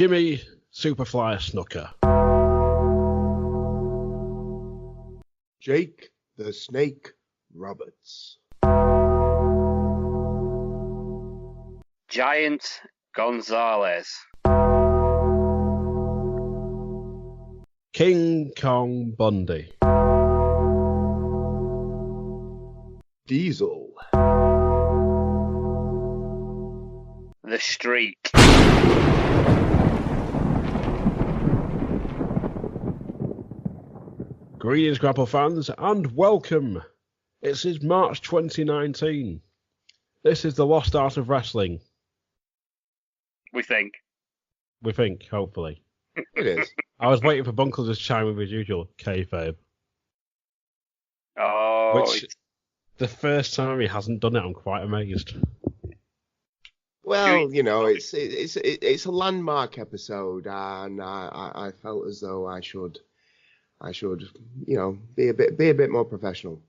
Jimmy Superfly Snuka. Jake the Snake Roberts. Giant Gonzalez. King Kong Bundy. Diesel. The Streak. Greetings, grapple fans, and welcome. It's March 2019. This is the lost art of wrestling. We think, hopefully. It is. I was waiting for Bunkle to chime with his usual kayfabe. Oh, Which, the first time he hasn't done it, I'm quite amazed. Well, you know, it's a landmark episode, and I felt as though I should, you know, be a bit more professional,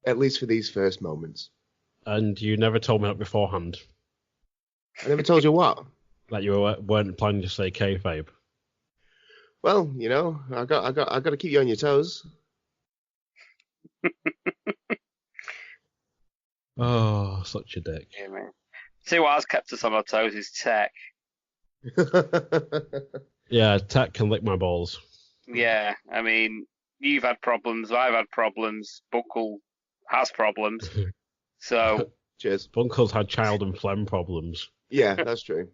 at least for these first moments. And you never told me that beforehand. I never told you what. That you weren't planning to say kayfabe. Well, you know, I got to keep you on your toes. Oh, such a dick. yeah, man. See what has kept us on our toes is tech. Yeah, tech can lick my balls. Yeah, I mean, you've had problems, I've had problems, Buckle has problems. So, Cheers. Bunkle's had child and phlegm problems. Yeah, that's true.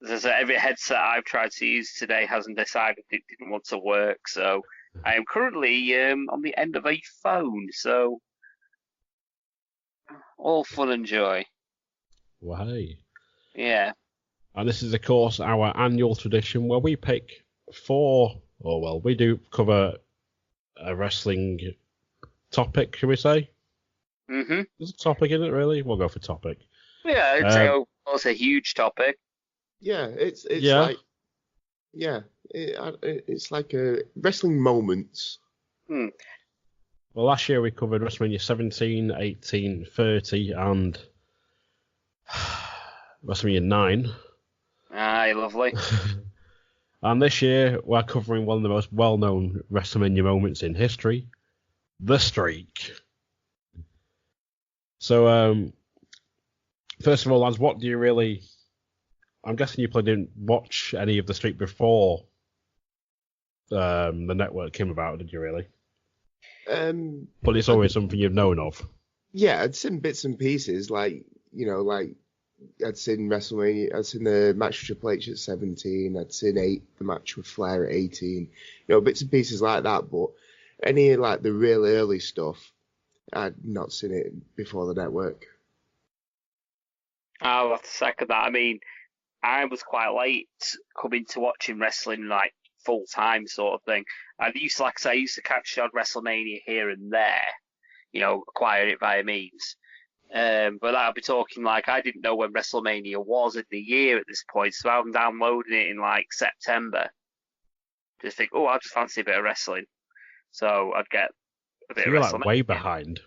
every headset I've tried to use today hasn't decided it didn't want to work. So, I am currently on the end of a phone. So, all fun and joy. Well, hey. Yeah. And this is, of course, our annual tradition where we pick we do cover a wrestling topic, shall we say? Mm-hmm. There's a topic in it, really? We'll go for topic. Yeah, I'd say it's a huge topic. Yeah, it's Yeah. like, yeah, it's like a wrestling moments. Hmm. Well, last year we covered WrestleMania 17, 18, 30, and WrestleMania 9. Aye, lovely. And this year we're covering one of the most well-known WrestleMania moments in history, The Streak. So, first of all, lads, what do you really... I'm guessing you probably didn't watch any of The Streak before the network came about, did you really? But it's always something you've known of. Yeah, I'd seen bits and pieces, like, you know, like I'd seen WrestleMania, I'd seen the match with Triple H at 17, I'd seen the match with Flair at 18, you know, bits and pieces like that, but any, like, the real early stuff, I'd not seen it before the network. I'll have to second that. I mean, I was quite late coming to watching wrestling, like, full time sort of thing. I used to catch on WrestleMania here and there, you know, acquire it via means. But I'll be talking like I didn't know when WrestleMania was in the year at this point, so I'm downloading it in like September. Just think, I just fancy a bit of wrestling. So I'd get a bit of You're WrestleMania. like way behind.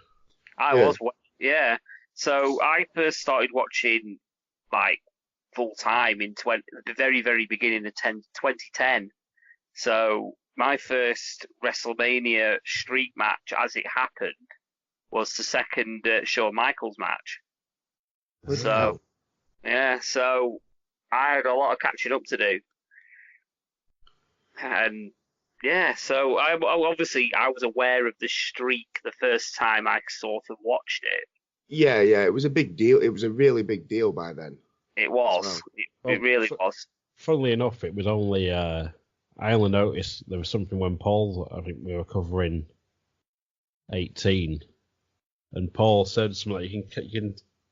I was, yeah. So I first started watching like full time in the very, very beginning of 2010. So my first WrestleMania streak match, as it happened, was the second Shawn Michaels match. So, yeah, so I had a lot of catching up to do. And, yeah, so I was aware of the streak the first time I sort of watched it. Yeah, it was a big deal. It was a really big deal by then. It was. Well. It really was. Funnily enough, it was only... I only noticed there was something when Paul, I think we were covering 18, and Paul said something like,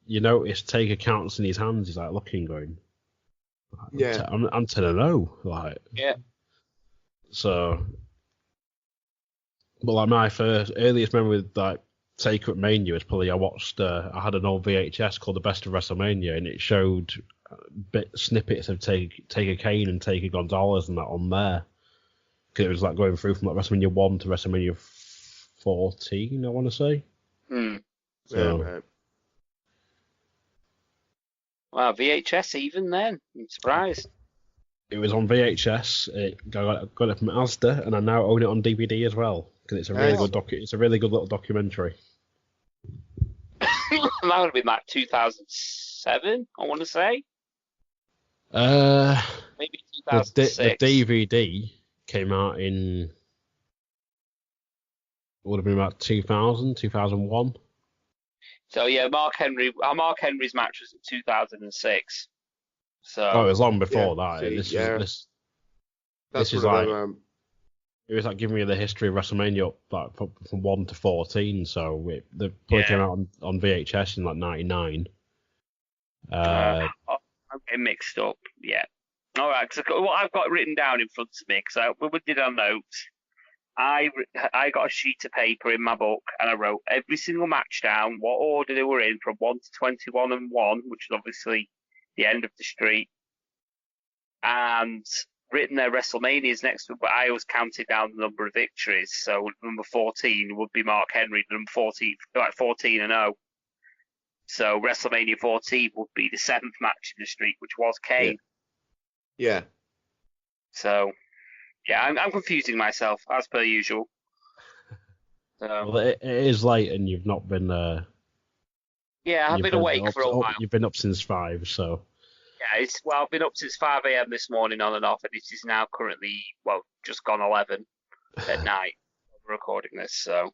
you notice Taker counts in his hands. He's like looking, going, Yeah. I'm 10-0, like. Yeah. So, but like my earliest memory with like Taker at Mania was probably I had an old VHS called The Best of WrestleMania, and it showed snippets of Taker Kane and Taker Gonzalez and that on there. Because it was like going through from like WrestleMania 1 to WrestleMania 14, I want to say. So, Right. Wow, VHS even then. I'm surprised. It was on VHS. It got it from Asda, and I now own it on DVD as well because it's a really good It's a really good little documentary. That would have been like 2007, I want to say. Maybe 2006. The DVD came out in, would have been about 2000, 2001. So yeah, Mark Henry's match was in 2006. So it was long before that. This is like it was like giving me the history of WrestleMania like from 1 to 14. So the probably came out on VHS in like 99. I'm getting mixed up. Yeah. All right. Because what I've got written down in front of me, because we did our notes. I got a sheet of paper in my book and I wrote every single match down, what order they were in from 1 to 21 and 1, which is obviously the end of the streak, and written their WrestleManias next to it, but I always counted down the number of victories. So number 14 would be Mark Henry, number 14, like 14 and 0. So WrestleMania 14 would be the 7th match in the streak, which was Kane. Yeah. So... yeah, I'm confusing myself, as per usual. Well, it is late and you've not been... yeah, I've been awake for a while. You've been up since 5, so... yeah, I've been up since 5 a.m. this morning on and off, and it is now currently, just gone 11 at night. We're recording this, so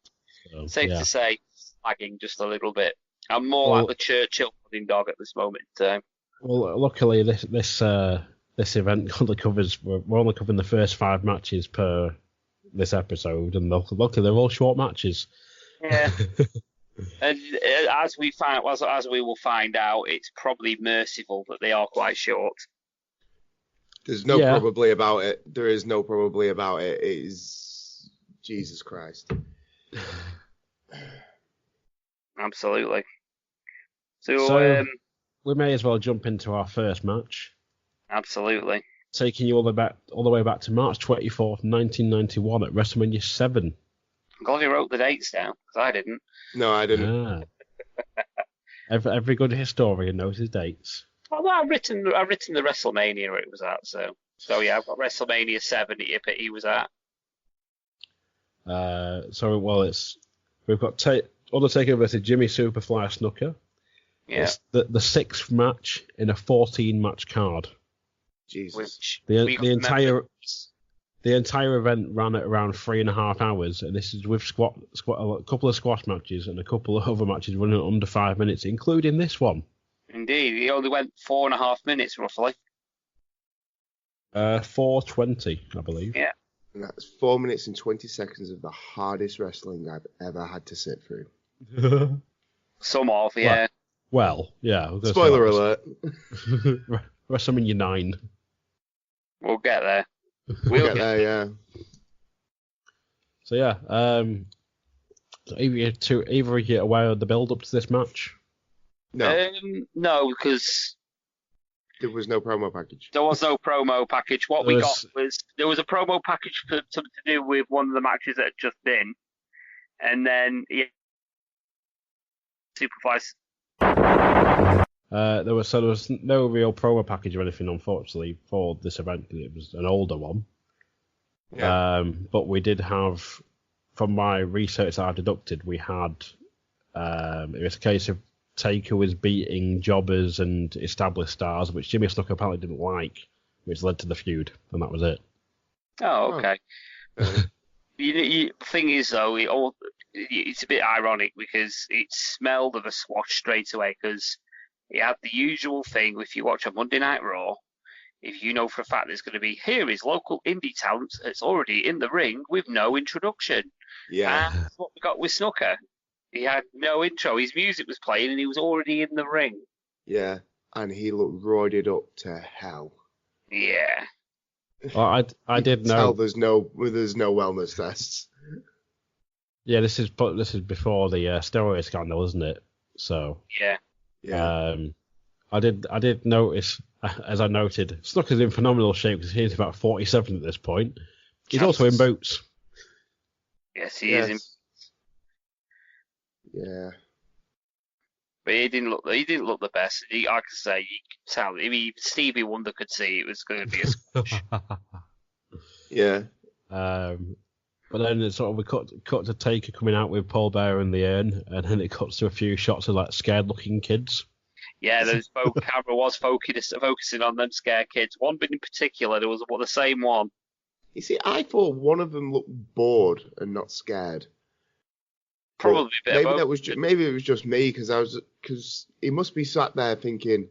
safe to say, lagging just a little bit. I'm more like the Churchill pudding dog at this moment in time. Well, luckily, this event only covers, we're only covering the first 5 matches per this episode, and luckily they're all short matches. Yeah. And as we will find out, it's probably merciful that they are quite short. There's no probably about it. There is no probably about it. It is Jesus Christ. Absolutely. So we may as well jump into our first match. Absolutely. Taking you all the way back to March 24th, 1991 at WrestleMania 7. I'm glad you wrote the dates down, because I didn't. No, I didn't. Every good historian knows his dates. Well, I've written the WrestleMania where it was at, so yeah, I've got WrestleMania 7 that he was at. We've got Undertaker versus Jimmy Superfly Snuka. Yeah. It's the 6th match in a 14-match card. Jesus. The entire event ran at around 3.5 hours, and this is with a couple of squash matches and a couple of other matches running under 5 minutes, including this one. Indeed, he only went 4.5 minutes roughly. 4:20, I believe. Yeah. And that's 4 minutes and 20 seconds of the hardest wrestling I've ever had to sit through. Some of, yeah. Well, yeah. Spoiler alert. WrestleMania 9. We'll get there. We'll get there, yeah. So yeah, either of you aware of the build-up to this match? No. No, because there was no promo package. There was no promo package. What we got was there was a promo package for something to do with one of the matches that had just been, and then Superfly. There was no real promo package or anything, unfortunately, for this event because it was an older one. Yeah. But we did have, from my research that I've deducted, we had it was a case of Taker was beating jobbers and established stars, which Jimmy Snuka apparently didn't like, which led to the feud, and that was it. Oh, okay. The thing is, though, it's a bit ironic because it smelled of a squash straight away because it had the usual thing. If you watch a Monday Night Raw, if you know for a fact there's going to be, here is local indie talent that's already in the ring with no introduction. Yeah. And that's what we got with Snuka. He had no intro. His music was playing and he was already in the ring. Yeah, and he looked roided up to hell. Yeah. Well, I did know. There's no wellness tests. Yeah, this is before the steroid scandal, isn't it? So. Yeah. Yeah. I did notice, as I noted, Snuka's in phenomenal shape because he's about 47 at this point. He's also in boots. Yes, he is in. Yeah. But he didn't look the best. Like I say, you could tell. I mean, Stevie Wonder could see it was going to be a squash. Yeah. But then it sort of we cut to Taker coming out with Paul Bearer in the urn, and then it cuts to a few shots of like scared looking kids. Yeah, camera was focusing on them scared kids. One bit in particular, there was the same one. You see, I thought one of them looked bored and not scared. Probably a bit maybe of maybe it was just me because he must be sat there thinking,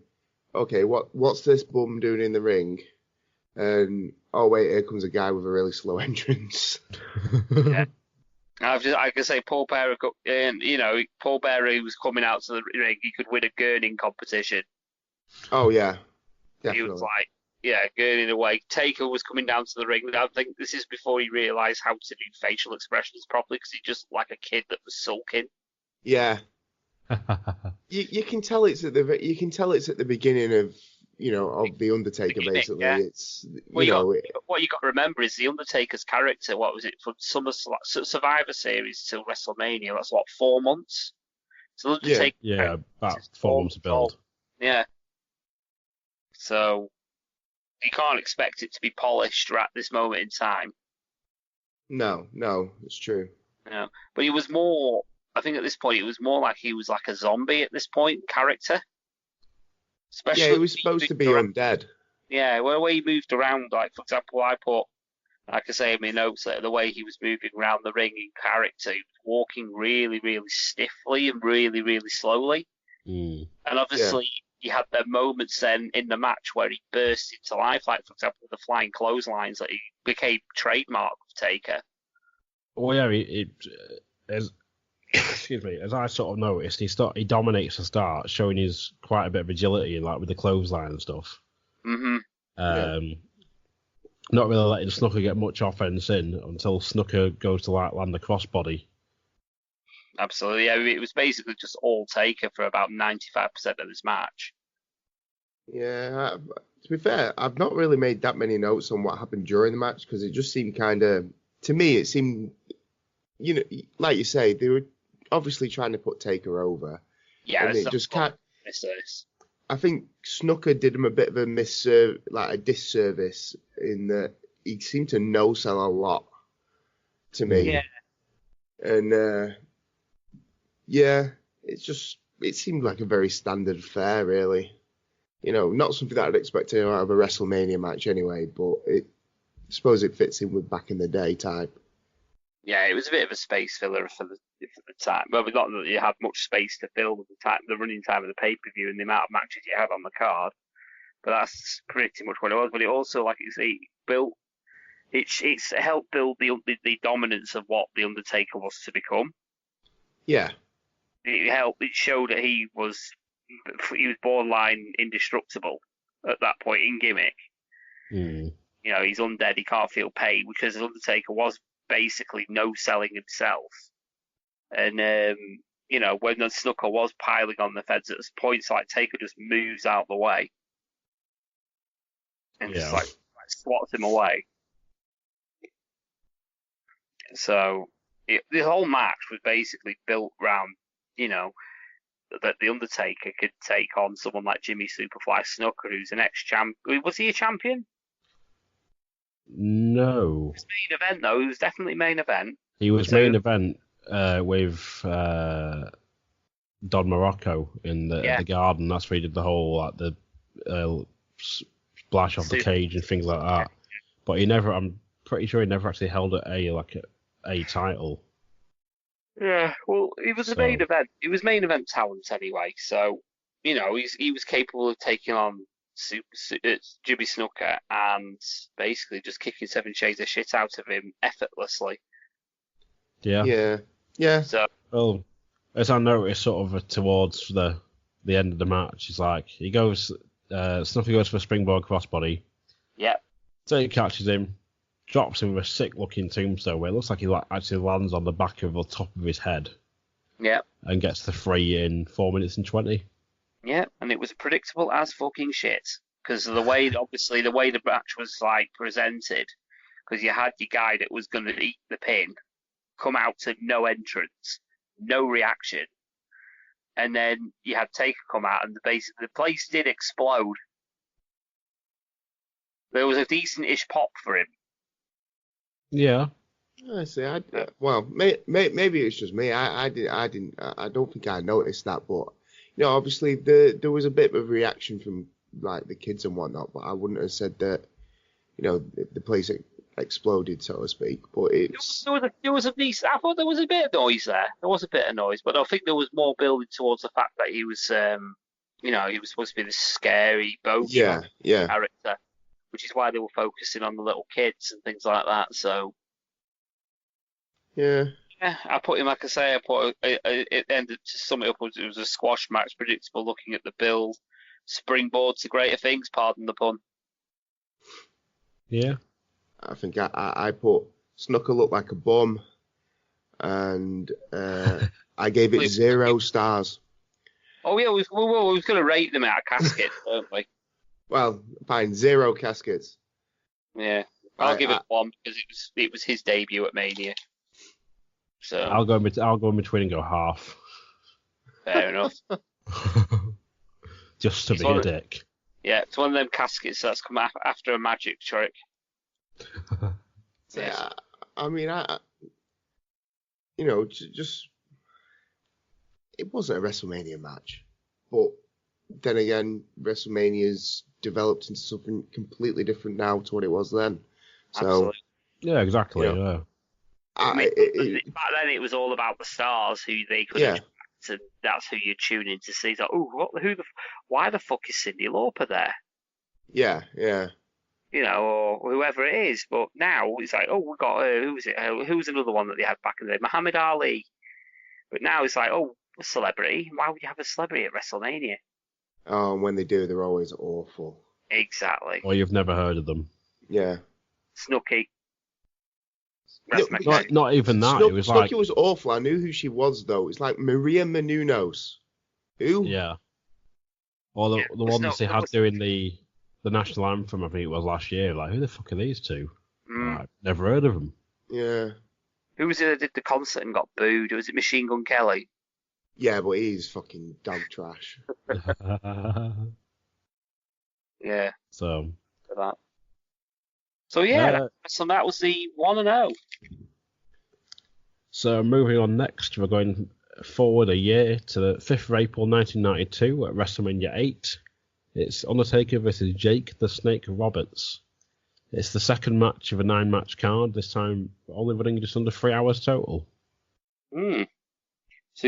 okay, what's this bum doing in the ring? And oh wait, here comes a guy with a really slow entrance. Yeah. I can say Paul Bearer, Paul Bearer, who was coming out to the ring, he could win a gurning competition. Oh yeah, definitely. He was like, gurning away. Taker was coming down to the ring. I think this is before he realised how to do facial expressions properly, because he just like a kid that was sulking. Yeah. you can tell it's at the beginning of the Undertaker basically. Yeah. It's what you got to remember is the Undertaker's character. What was it from Survivor Series till WrestleMania? That's 4 months. So Undertaker, yeah, about 4 months to build. Yeah. So you can't expect it to be polished at this moment in time. No, it's true. Yeah, but he was more. I think at this point, it was more like he was like a zombie at this point character. Especially he was supposed to be undead. Yeah, well, the way he moved around, like for example, I put, like I say in my notes, the way he was moving around the ring in character, he was walking really, really stiffly and really, really slowly. Mm. And obviously, he had the moments then in the match where he burst into life, like for example, the flying clotheslines that he became trademark of Taker. Well, yeah, excuse me, as I sort of noticed, he dominates the start, showing his quite a bit of agility, like with the clothesline and stuff. Mm-hmm. Not really letting Snuka get much offense in until Snuka goes to like land a crossbody. Absolutely, yeah. It was basically just all Taker for about 95% of this match. Yeah, to be fair, I've not really made that many notes on what happened during the match because it just seemed to me, it seemed, like you say, they were obviously trying to put Taker over. Yeah, and it just can't. I think Snuka did him a bit of a disservice in that he seemed to no-sell a lot to me. Yeah. And it seemed like a very standard fare, really. Not something that I'd expect out of a WrestleMania match anyway, but I suppose it fits in with back in the day type. Yeah, it was a bit of a space filler for the time. Well, not that you had much space to fill with the running time of the pay-per-view and the amount of matches you had on the card. But that's pretty much what it was. But it also, like you say, it's helped build the dominance of what the Undertaker was to become. Yeah. It showed that he was borderline indestructible at that point in gimmick. Mm. He's undead, he can't feel pain, because the Undertaker was basically no-selling himself. And, when the Snuka was piling on the feds at points, like Taker just moves out the way and just like swats him away. So the whole match was basically built around, that the Undertaker could take on someone like Jimmy Superfly Snuka, who's an ex-champ. Was he a champion? No. It was main event, though. He was definitely main event. He was main event with Don Morocco in the Garden. That's where he did the whole the splash off the cage and things like that. But I'm pretty sure he never actually held a title. Yeah, well, he was a main event. He was main event talent anyway. So he was capable of taking on Jimmy Snuka and basically just kicking 7 shades of shit out of him effortlessly. Yeah. So, well, as I noticed, sort of towards the end of the match, it's like he goes, Snuka goes for a springboard crossbody. Yeah. So he catches him, drops him with a sick-looking tombstone where it looks like he actually lands on the back of the top of his head. Yeah. And gets the 3 in 4 minutes and 20. Yeah, and it was predictable as fucking shit. Because the way the match was like presented, because you had your guy that was going to eat the pin, come out to no entrance, no reaction, and then you had Taker come out, and the place did explode. There was a decent-ish pop for him. Yeah. I see. Well, maybe it's just me. I don't think I noticed that, but obviously there was a bit of reaction from like the kids and whatnot, but I wouldn't have said that. The place exploded, so to speak. But there was a decent. I thought there was a bit of noise there. There was a bit of noise, but I think there was more building towards the fact that he was, he was supposed to be this scary bogey character, which is why they were focusing on the little kids and things like that. So. Yeah, I put him, like I say, it ended, to sum it up, it was a squash match, predictable looking at the build, springboard to greater things, pardon the pun. Yeah. I think I put Snuka looked like a bum, and I gave it 0 stars. Oh yeah, we was going to rate them out of casket, weren't we? Well, fine, 0 caskets. Yeah, I'll give it 1 because it was his debut at Mania. So I'll go in between and go half. Fair enough. Just to be a dick. Yeah, it's one of them caskets that's come after a magic trick. Yeah, I mean, just it wasn't a WrestleMania match, but then again, WrestleMania's developed into something completely different now to what it was then. So absolutely. Yeah, exactly. Yeah. Back then, it was all about the stars who they could attract, and that's who you tune in to see. It's like, why the fuck is Cyndi Lauper there? Yeah. Or whoever it is. But now it's like, we got who was it? Who was another one that they had back in the day? Muhammad Ali. But now it's like, a celebrity. Why would you have a celebrity at WrestleMania? Oh, and when they do, they're always awful. Exactly. Or you've never heard of them. Yeah. Snooki. Not even that. It was Snooki was awful. I knew who she was though. It's like Maria Menounos. Who? Yeah. Or the ones they had doing the national anthem. I think it was last year. Like, who the fuck are these two? Like, never heard of them. Yeah. Who was it that did the concert and got booed? Was it Machine Gun Kelly? Yeah, but he's fucking dog trash. Yeah. So. For that. So yeah, that was the 1-0. So moving on next, we're going forward a year to the 5th of April 1992 at Wrestlemania 8. It's Undertaker versus Jake the Snake Roberts. It's the second match of a 9-match card, this time only running just under 3 hours total. So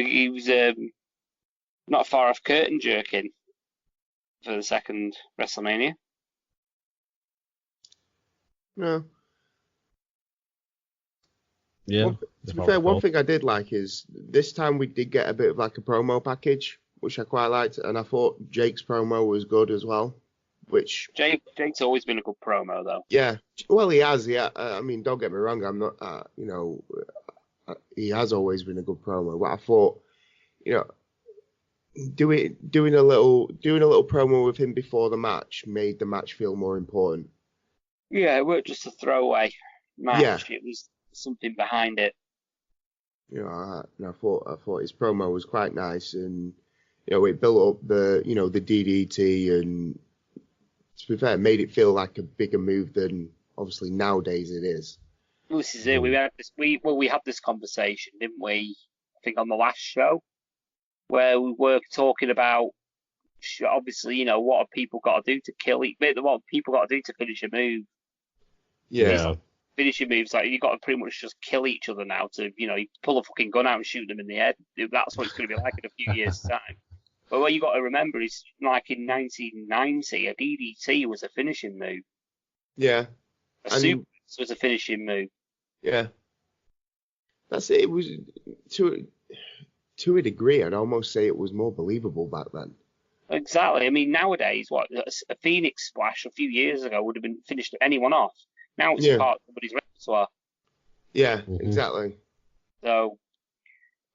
he was not far off curtain jerking for the second WrestleMania. No. Yeah. To be fair, one thing I did like is this time we did get a bit of like a promo package, which I quite liked, and I thought Jake's promo was good as well. Which Jake's always been a good promo though. Yeah, well he has. Yeah, I mean, don't get me wrong. I'm not. He has always been a good promo, but I thought, doing a little promo with him before the match made the match feel more important. Yeah, it wasn't just a throwaway match. Yeah. It was something behind it. I thought his promo was quite nice, and it built up the the DDT, and to be fair, it made it feel like a bigger move than obviously nowadays it is. This is it. We had this conversation, didn't we? I think on the last show, where we were talking about obviously what have people got to do to kill each other? What have people got to do to finish a move? Yeah. Finishing moves, like you've got to pretty much just kill each other now to, you pull a fucking gun out and shoot them in the head. That's what it's going to be like in a few years' time. But what you got to remember is, like in 1990, a DDT was a finishing move. Yeah. A suplex was a finishing move. Yeah. That's it. It was to a degree, I'd almost say it was more believable back then. Exactly. I mean, nowadays, a Phoenix Splash a few years ago would have been finished anyone off. Now it's part of somebody's repertoire. Yeah, exactly. So,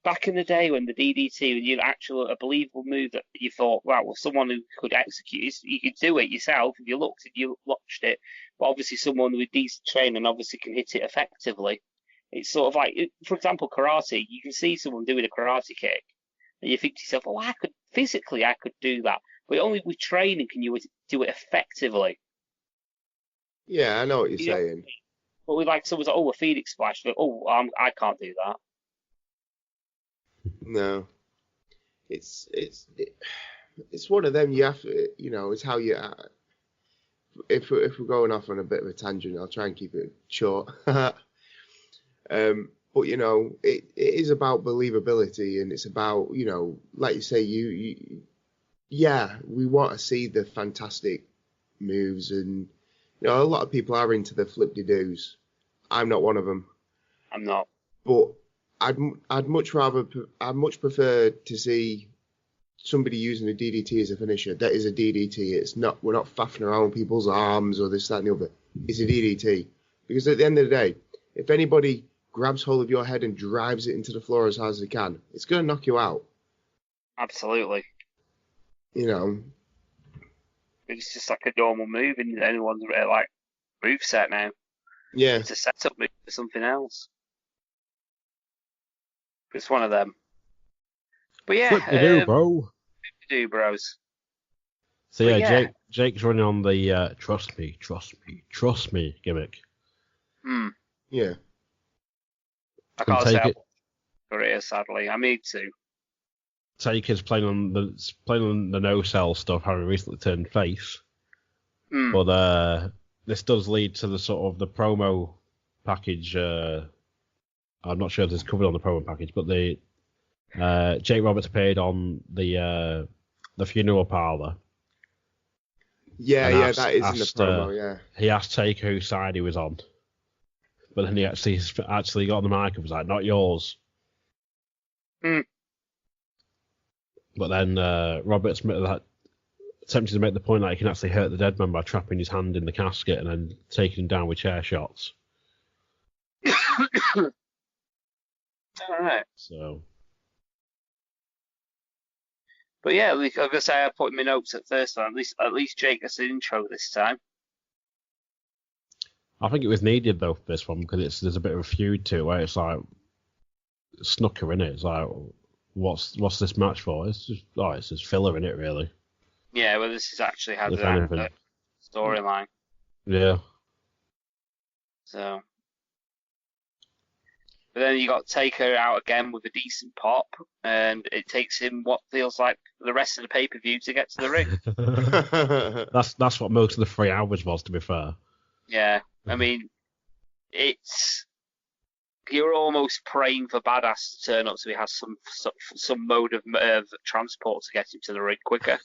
back in the day when the DDT was a believable move that you thought, well, someone who could execute, you could do it yourself if you watched it. But obviously, someone with decent training obviously can hit it effectively. It's sort of like, for example, karate. You can see someone doing a karate kick, And you think to yourself, oh, I could do that. But only with training can you do it effectively. Yeah, I know what you're saying. But with like someone's like, oh, a Phoenix Splash, like, oh, I can't do that. No, it's one of them. You have to, it's how you. If we're going off on a bit of a tangent, I'll try and keep it short. But it is about believability, and it's about like you say, we want to see the fantastic moves, and a lot of people are into the flip-de-doos. I'm not one of them. I'm not. But I'd much prefer to see somebody using a DDT as a finisher. That is a DDT. We're not faffing around with people's arms or this, that, and the other. It's a DDT. Because at the end of the day, if anybody grabs hold of your head and drives it into the floor as hard as they can, it's going to knock you out. Absolutely. It's just like a normal move in anyone's like move set now. Yeah. It's a setup move for something else. It's one of them. But yeah, flip-de-doo, bro. Flip-de-doo, bros. So yeah, Jake's running on the trust me gimmick. Yeah. I can't say I'm career, sadly. I need to. Taker's playing on the no sell stuff, having recently turned face. But this does lead to the sort of the promo package. I'm not sure if it's covered on the promo package, but Jake Roberts appeared on the funeral parlor. Yeah, that is in the promo. Yeah. He asked Taker whose side he was on, but then he actually got on the mic and was like, "Not yours." But then Roberts attempted to make the point that he can actually hurt the dead man by trapping his hand in the casket and then taking him down with chair shots. All right. So. But yeah, I was gonna say I put in my notes at first one. At least Jake gets an intro this time. I think it was needed though for this one because there's a bit of a feud to it where it's like Snuka in it. It's like, what's this match for? It's just filler in it really. Yeah, well, this is actually has a storyline. Yeah. So. But then you got Taker out again with a decent pop, and it takes him what feels like the rest of the pay-per-view to get to the ring. That's what most of the 3 hours was, to be fair. Yeah, I mean, you're almost praying for Badass to turn up so he has some mode of transport to get him to the ring quicker.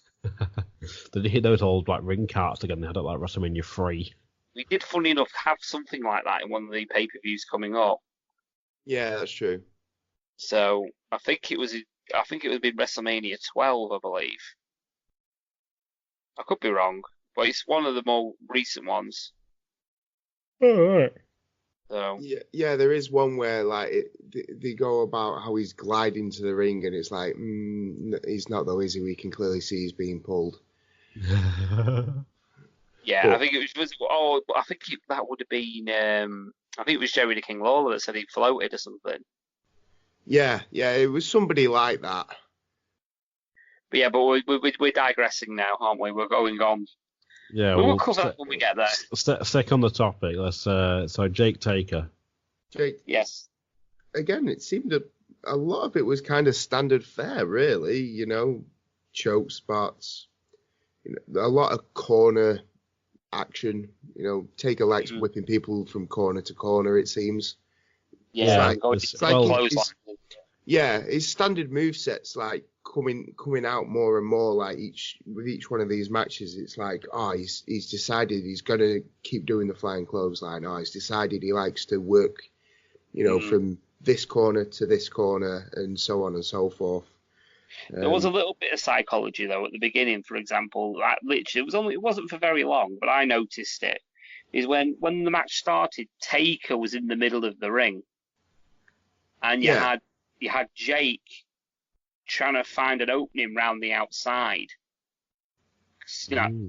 Did you hear those old like ring carts again? They had it like WrestleMania 3. We did, funny enough, have something like that in one of the pay-per-views coming up. Yeah, that's true. So I think it was in WrestleMania 12, I believe. I could be wrong, but it's one of the more recent ones. Oh, right. So yeah, there is one where like they go about how he's gliding to the ring, and it's like he's not though, is he? We can clearly see he's being pulled. Yeah, but I think it was. Oh, I think that would have been. I think it was Jerry the King Lawler that said he floated or something. Yeah, it was somebody like that. But yeah, we're digressing now, aren't we? We're going on. Yeah, we'll cover that when we get there. Stick on the topic. Let's. So Jake Taker. Jake. Yes. Again, it seemed a lot of it was kind of standard fare, really. Choke spots. A lot of corner action. Taker likes whipping people from corner to corner, it seems. Yeah, his standard moveset's like coming out more and more like with each one of these matches. It's like, he's decided he's gonna keep doing the flying clothesline. He's decided he likes to work, from this corner to this corner and so on and so forth. There was a little bit of psychology though at the beginning, for example. Like, literally, it wasn't for very long, but I noticed it. Is when the match started, Taker was in the middle of the ring, and you had Jake trying to find an opening round the outside,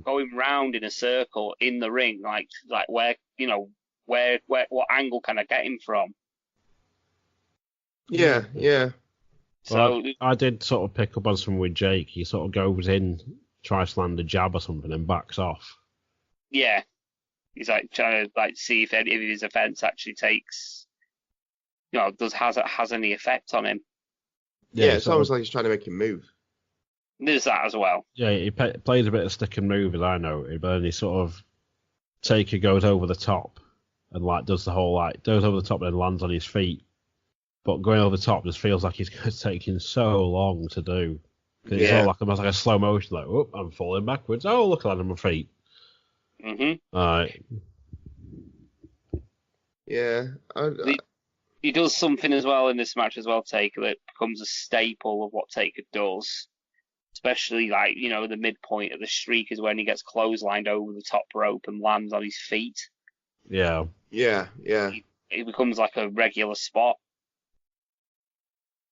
going round in a circle in the ring, like where what angle can I get him from? Yeah. So I did sort of pick up on something with Jake. He sort of goes in, tries to land a jab or something, and backs off. yeah, he's like trying to see if any of his offense actually takes, has any effect on him. Yeah, it's almost like he's trying to make him move. There's that as well. Yeah, he plays a bit of stick and move, as I noted, but then he sort of Taker goes over the top and does the whole goes over the top and then lands on his feet. But going over the top just feels like he's taking so long to do. It's all almost like a slow motion, like, oh, I'm falling backwards. Oh, look, I'm on my feet. Mm-hmm. All right. Yeah. He does something as well in this match as well, Taker, that becomes a staple of what Taker does. Especially, the midpoint of the streak is when he gets clotheslined over the top rope and lands on his feet. Yeah. Yeah. It becomes like a regular spot,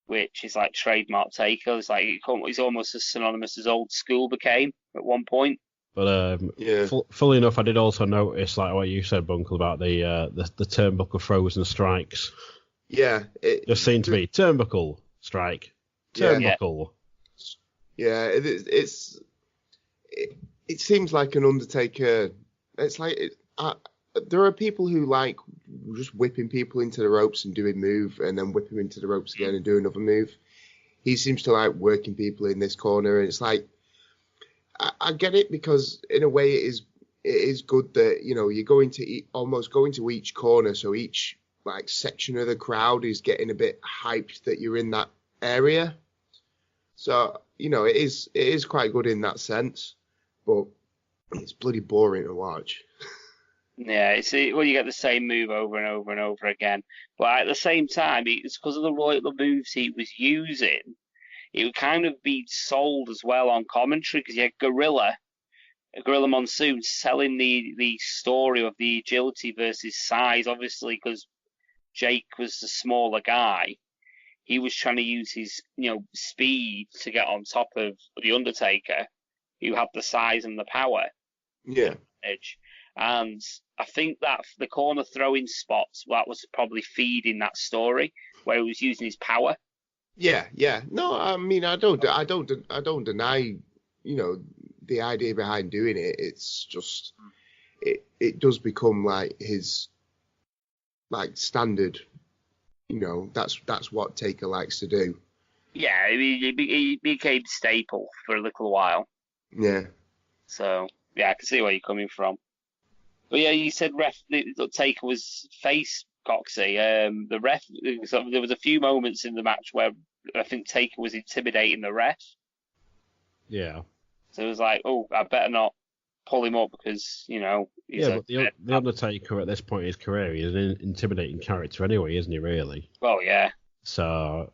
which is like trademark Taker. It's like he's almost as synonymous as old school became at one point. But fully enough, I did also notice, like what you said, Bunkle, about the turnbuckle throws and strikes. Yeah. Just seemed to be turnbuckle, strike, turnbuckle. Yeah, it seems like an Undertaker. It's like there are people who like just whipping people into the ropes and doing move, and then whip them into the ropes again and do another move. He seems to like working people in this corner, and it's like I get it, because in a way it is good that you're going to almost going to each corner, so each section of the crowd is getting a bit hyped that you're in that area. So, it is quite good in that sense, but it's bloody boring to watch. Yeah, you get the same move over and over and over again. But at the same time, it's because of the moves he was using, it would kind of be sold as well on commentary, because you had Gorilla Monsoon selling the story of the agility versus size, obviously, because Jake was the smaller guy. He was trying to use his, speed to get on top of the Undertaker, who had the size and the power. Yeah. Edge. And I think that the corner throwing spots, that was probably feeding that story, where he was using his power. Yeah. No, I mean, I don't deny, the idea behind doing it. It's just, it does become like his, standard. That's what Taker likes to do. Yeah, he became staple for a little while. Yeah. So, yeah, I can see where you're coming from. But yeah, you said Taker was face Coxy. The ref, there was a few moments in the match where I think Taker was intimidating the ref. Yeah. So it was like, oh, I better not pull him up because, but the Undertaker at this point in his career, he's an intimidating character anyway, isn't he, really? Well, yeah. So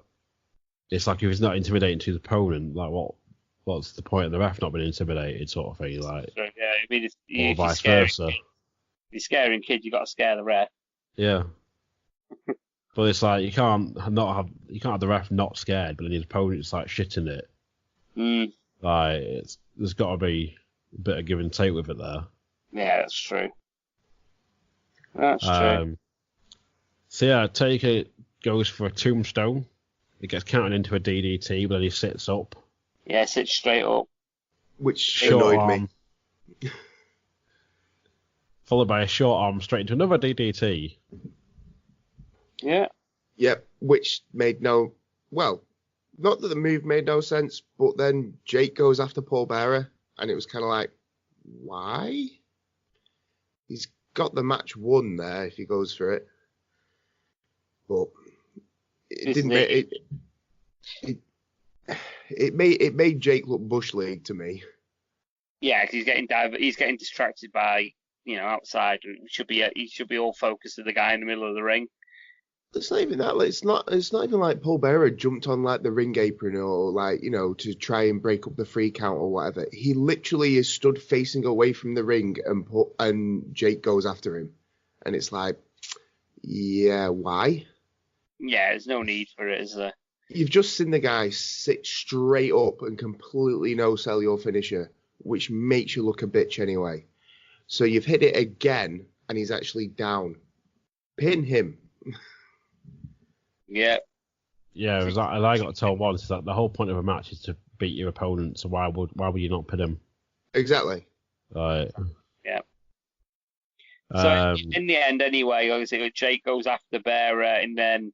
it's like if he's not intimidating to his opponent, what's the point of the ref not being intimidated, sort of thing? Yeah, I mean, or vice versa. If you're scaring kids, you got to scare the ref. Yeah. But it's like you can't have the ref not scared, but then his opponent's shitting it. Mm. There's got to be a bit of give and take with it there. Yeah, that's true. That's true. So yeah, Taker goes for a tombstone. It gets counted into a DDT, but then he sits up. Yeah, sits straight up. Which annoyed me. Followed by a short arm straight into another DDT. Yeah. Yep, which made not that the move made no sense, but then Jake goes after Paul Bearer, and it was kind of like, why? He's got the match won there if he goes for it, but it didn't make it. It made Jake look bush league to me. Yeah, because he's getting distracted by outside. He should be all focused on the guy in the middle of the ring. It's not even that. It's not even like Paul Bearer jumped on the ring apron or to try and break up the 3 count or whatever. He literally is stood facing away from the ring and Jake goes after him, and it's like, yeah, why? Yeah, there's no need for it, is there? You've just seen the guy sit straight up and completely no-sell your finisher, which makes you look a bitch anyway. So you've hit it again, and he's actually down. Pin him. Yeah. Yeah, it was like, and I got told once that the whole point of a match is to beat your opponent. So why would you not pin him? Exactly. Right. Yeah. So Um, in the end, anyway, obviously Jake goes after Bearer, and then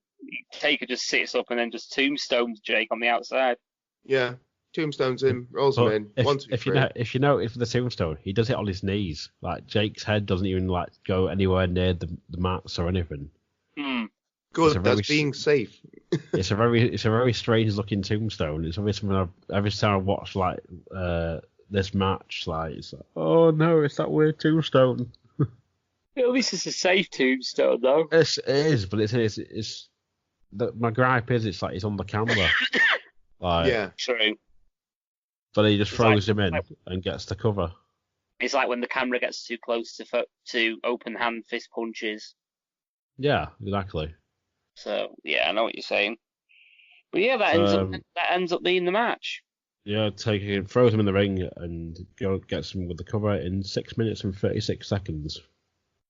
Taker just sits up and then just tombstones Jake on the outside. Yeah. Tombstones him, rolls him but in. if you know if the tombstone, he does it on his knees. Like Jake's head doesn't even like go anywhere near the mats or anything. Good, that's being safe. It's a very strange looking tombstone. It's always something every time I watch like this match, like it's like, oh no, it's that weird tombstone. At least it's a safe tombstone, though. It is, but it's my gripe is it's like he's on the camera. Like, Yeah, true. But he just throws him in and gets the cover. It's like when the camera gets too close to open hand fist punches. Yeah, exactly. So yeah, I know what you're saying. But yeah, that ends up being the match. Yeah, throws him in the ring and gets him with the cover in 6 minutes and 36 seconds.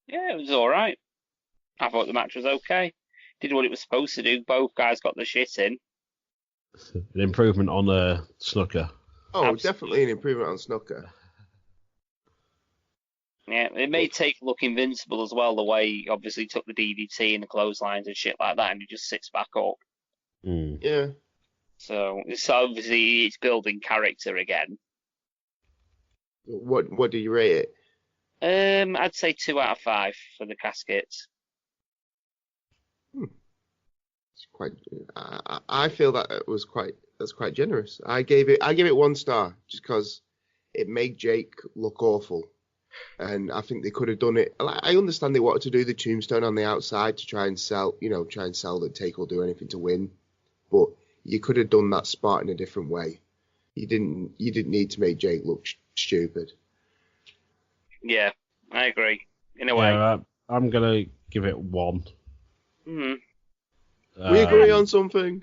Yeah, it was all right. I thought the match was okay. Did what it was supposed to do. Both guys got the shit in. An improvement on Snuka. Oh, Absolutely. definitely an improvement on Snuka. Yeah, it made Taker look invincible as well, the way he obviously took the DDT and the clotheslines and shit like that, and he just sits back up. Mm. Yeah. So obviously it's building character again. What do you rate it? I'd say 2 out of 5 for the caskets. It's quite. I feel that's quite generous. I gave it 1 star just because it made Jake look awful, and I think they could have done it. I understand they wanted to do the tombstone on the outside to try and sell that Taker will do anything to win, but you could have done that spot in a different way. You didn't need to make Jake look stupid. Yeah, I agree. In a way. I'm gonna give it 1. We agree on something.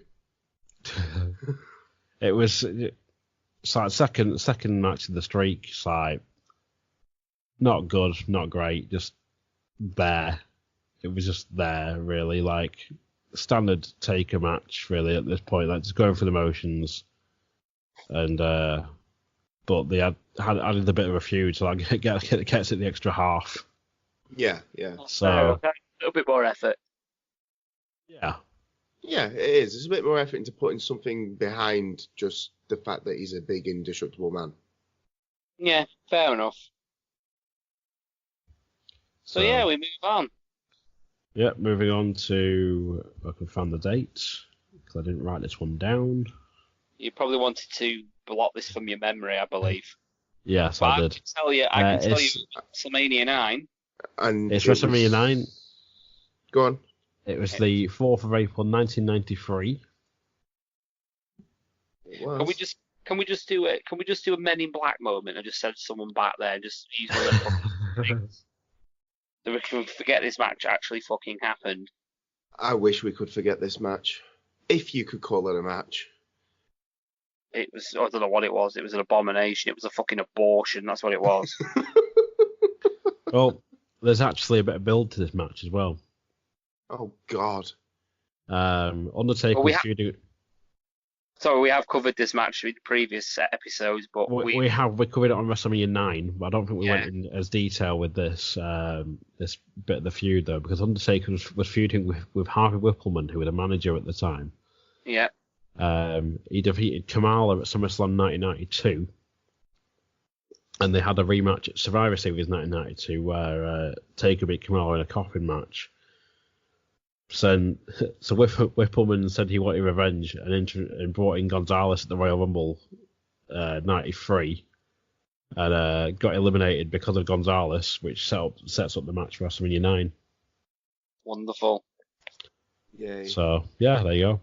It was like second match of the streak. It's like not good, not great, just there. It was just there, really, like standard Taker match, really at this point, like just going through the motions. And but they added a bit of a feud, so like gets it the extra half. Yeah. So okay. A little bit more effort. Yeah. Yeah, it is. There's a bit more effort into putting something behind just the fact that he's a big, indestructible man. Yeah, fair enough. So yeah, we move on. Yeah, moving on to, I can find the date, because I didn't write this one down. You probably wanted to block this from your memory, I believe. Yes, I did. I can tell you WrestleMania 9. And it's WrestleMania 9. Go on. It was the 4th of April, 1993. Can we just do a Men in Black moment and just send someone back there and just use one of the fucking things? That we can forget this match actually fucking happened. I wish we could forget this match. If you could call it a match. It was, I don't know what it was. It was an abomination. It was a fucking abortion. That's what it was. Well, there's actually a bit of build to this match as well. Oh, God. Undertaker was feuding... Sorry, we have covered this match in previous episodes, but we covered it on WrestleMania 9, but I don't think we went in as detail with this this bit of the feud though, because Undertaker was feuding with Harvey Whippleman, who was a manager at the time. Yeah. He defeated Kamala at SummerSlam 1992, and they had a rematch at Survivor Series 1992 where Taker beat Kamala in a coffin match. So Whippleman said he wanted revenge and brought in Gonzalez at the Royal Rumble 93 and got eliminated because of Gonzalez, which sets up the match for WrestleMania 9. Wonderful. Yay. So, yeah, there you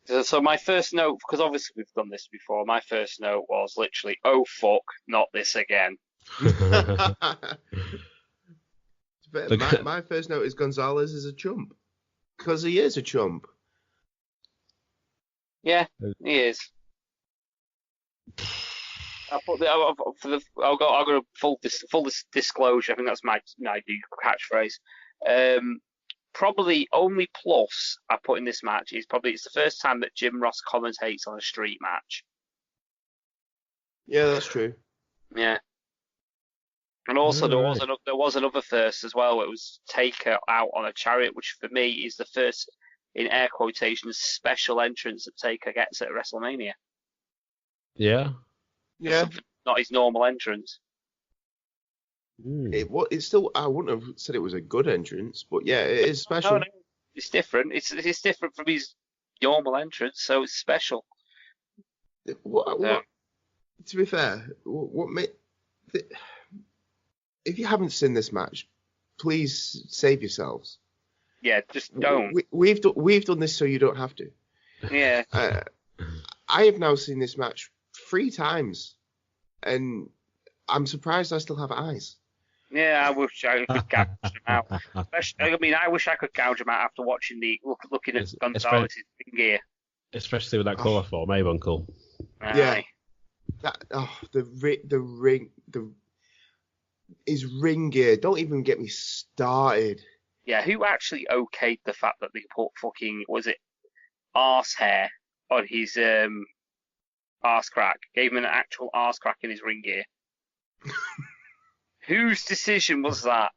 go. So my first note, because obviously we've done this before, my first note was literally, oh fuck, not this again. My first note is Gonzalez is a chump. Because he is a chump. Yeah, he is. I'll go full disclosure. I think that's my new catchphrase. probably the only plus I put in this match is probably it's the first time that Jim Ross commentates on a street match. Yeah, that's true. Yeah. And also there Right. was another first as well. It was Taker out on a chariot, which for me is the first, in air quotations, special entrance that Taker gets at WrestleMania. Yeah. Yeah. Not his normal entrance. It's still. I wouldn't have said it was a good entrance, but yeah, it is special. No, it's different. It's different from his normal entrance, so it's special. What, to be fair, if you haven't seen this match, please save yourselves. Yeah, just don't. We've done this so you don't have to. Yeah. I have now seen this match 3 times, and I'm surprised I still have eyes. Yeah, I wish I could gouge him out. I mean, I wish I could gouge him out after watching looking at Gonzalez's gear. Especially with that colour form, eh, Uncle? Yeah. His ring gear. Don't even get me started. Yeah, who actually okayed the fact that they put fucking, was it arse hair on his arse crack? Gave him an actual arse crack in his ring gear. Whose decision was that?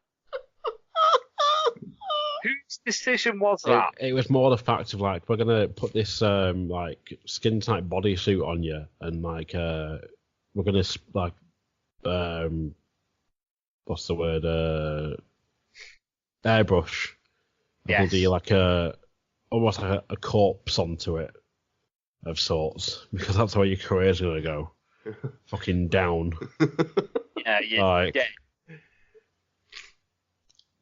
Whose decision was that? It was more the fact of like, we're gonna put this like skin tight bodysuit on you, and like we're gonna like what's the word, airbrush. Yes. We'll do like almost like a corpse onto it of sorts, because that's where your career's gonna go. Fucking down. Yeah. Like,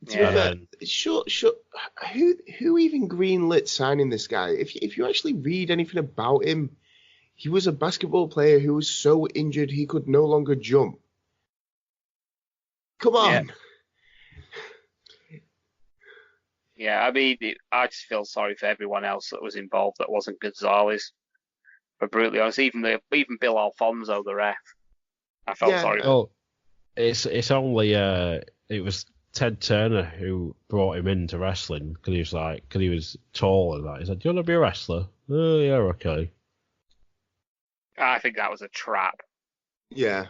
To be fair, sure. Who even greenlit signing this guy? If you actually read anything about him, he was a basketball player who was so injured he could no longer jump. Come on. Yeah, I mean, I just feel sorry for everyone else that was involved that wasn't Gonzalez. But brutally honest, even Bill Alfonso, the ref, I felt sorry for. Oh, it's only it was Ted Turner who brought him into wrestling because he was tall and that. He said, "Do you want to be a wrestler?" Oh yeah, okay. I think that was a trap. Yeah.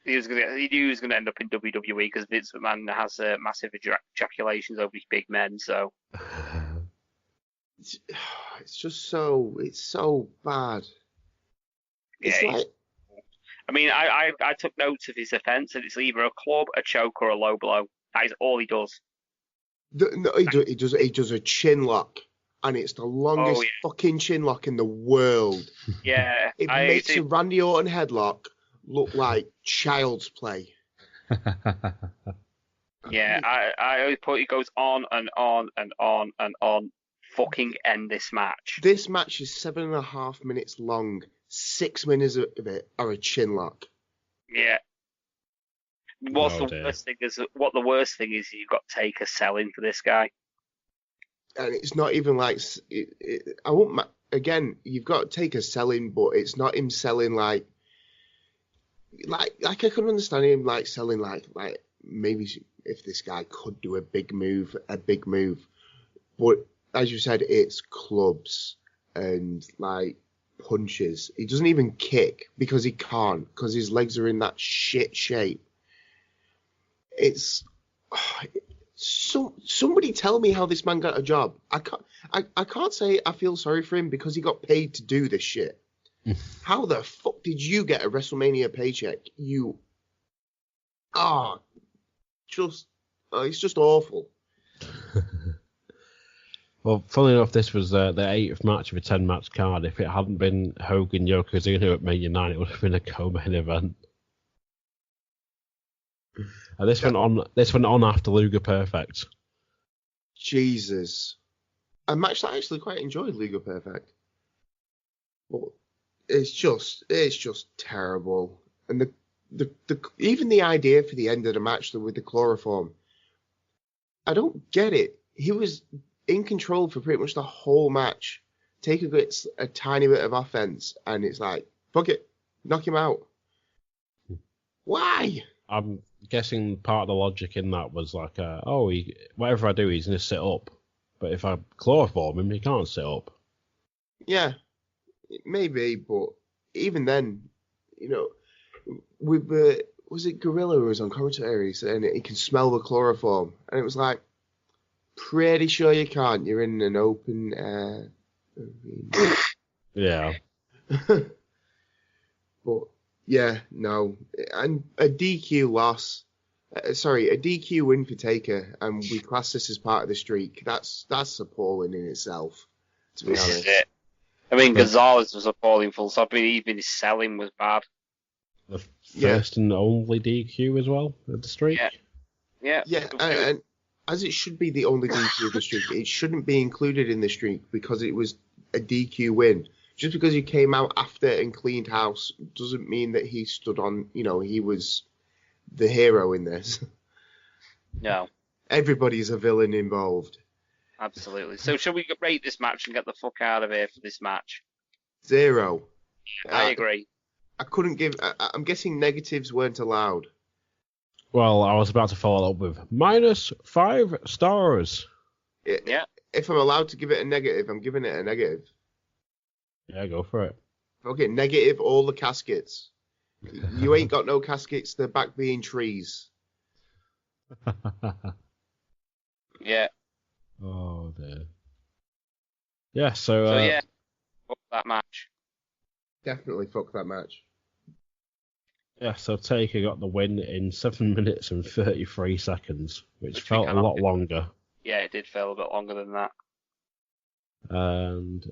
He knew he was gonna end up in WWE because Vince McMahon has massive ejaculations over these big men. So it's so bad. It's yeah, like, I mean, I took notes of his offense, and it's either a club, a choke, or a low blow. That is all he does. he does a chin lock, and it's the longest fucking chin lock in the world. Yeah, It makes a Randy Orton headlock look like child's play. Yeah, I always put it goes on and on and on and on. Fucking end this match. This match is 7.5 minutes long. 6 minutes of it are a chin lock. Yeah. What the worst thing is you've got Taker selling for this guy. And it's not even like again. You've got Taker selling, but it's not him selling like I can understand him like selling like maybe if this guy could do a big move, but as you said, it's clubs and like punches. He doesn't even kick because he can't, because his legs are in that shit shape. It's somebody tell me how this man got a job. I can't say I feel sorry for him because he got paid to do this shit. How the fuck did you get a WrestleMania paycheck? It's just awful. Well, funnily enough, this was the 8th match of a 10-match card. If it hadn't been Hogan Yokozuna at Mania 9, it would have been a co-main event. And this went on after Luger Perfect. Jesus. A match that I actually quite enjoyed, Luger Perfect. But it's just terrible. And the even the idea for the end of the match with the chloroform, I don't get it. He was in control for pretty much the whole match. Taker gets a tiny bit of offense, and it's like, fuck it, knock him out. Why? guessing part of the logic in that was like, whatever I do, he's going to sit up. But if I chloroform him, he can't sit up. Yeah, maybe, but even then, with was it Gorilla who was on commentary saying he can smell the chloroform, and it was like, pretty sure you can't. You're in an open air. Yeah. But yeah, no, and a DQ loss. A DQ win for Taker, and we class this as part of the streak. That's appalling in itself, to be honest. I mean, Gonzalez was appalling full stop. Even his selling was bad. The first and only DQ as well at the streak. Yeah. And as it should be the only DQ of the streak, it shouldn't be included in the streak because it was a DQ win. Just because he came out after and cleaned house doesn't mean that he stood on. He was the hero in this. No. Everybody's a villain involved. Absolutely. So shall we rate this match and get the fuck out of here for this match? 0. I agree. I couldn't give... I'm guessing negatives weren't allowed. Well, I was about to follow up with -5 stars. Yeah. If I'm allowed to give it a negative, I'm giving it a negative. Yeah, go for it. Okay, negative all the caskets. You ain't got no caskets, they're back being trees. Yeah. Oh, dear. Yeah, so fuck that match. Definitely fuck that match. Yeah, so Taker got the win in 7 minutes and 33 seconds, which felt a lot longer. Yeah, it did feel a bit longer than that. And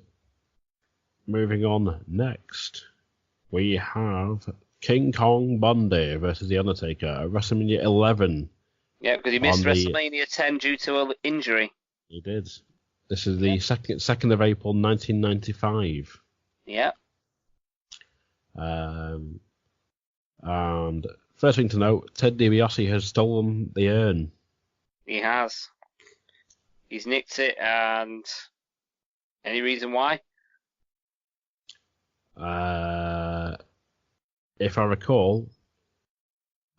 moving on next, we have King Kong Bundy versus The Undertaker at WrestleMania 11. Yeah, because he missed WrestleMania 10 due to an injury. He did. This is the 2nd of April 1995. Yeah. And first thing to note, Ted DiBiase has stolen the urn. He has. He's nicked it, and any reason why? If I recall,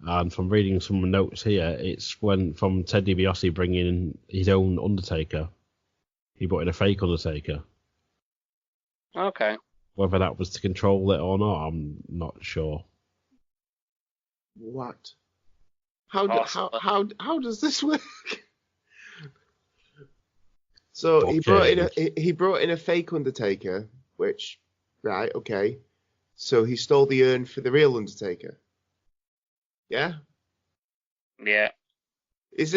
and from reading some notes here, it's from Ted DiBiase bringing in his own Undertaker. He brought in a fake Undertaker. Okay. Whether that was to control it or not, I'm not sure. What? How does this work? So he brought in a fake Undertaker, which, right, okay. So he stole the urn for the real Undertaker. Yeah? Yeah. Has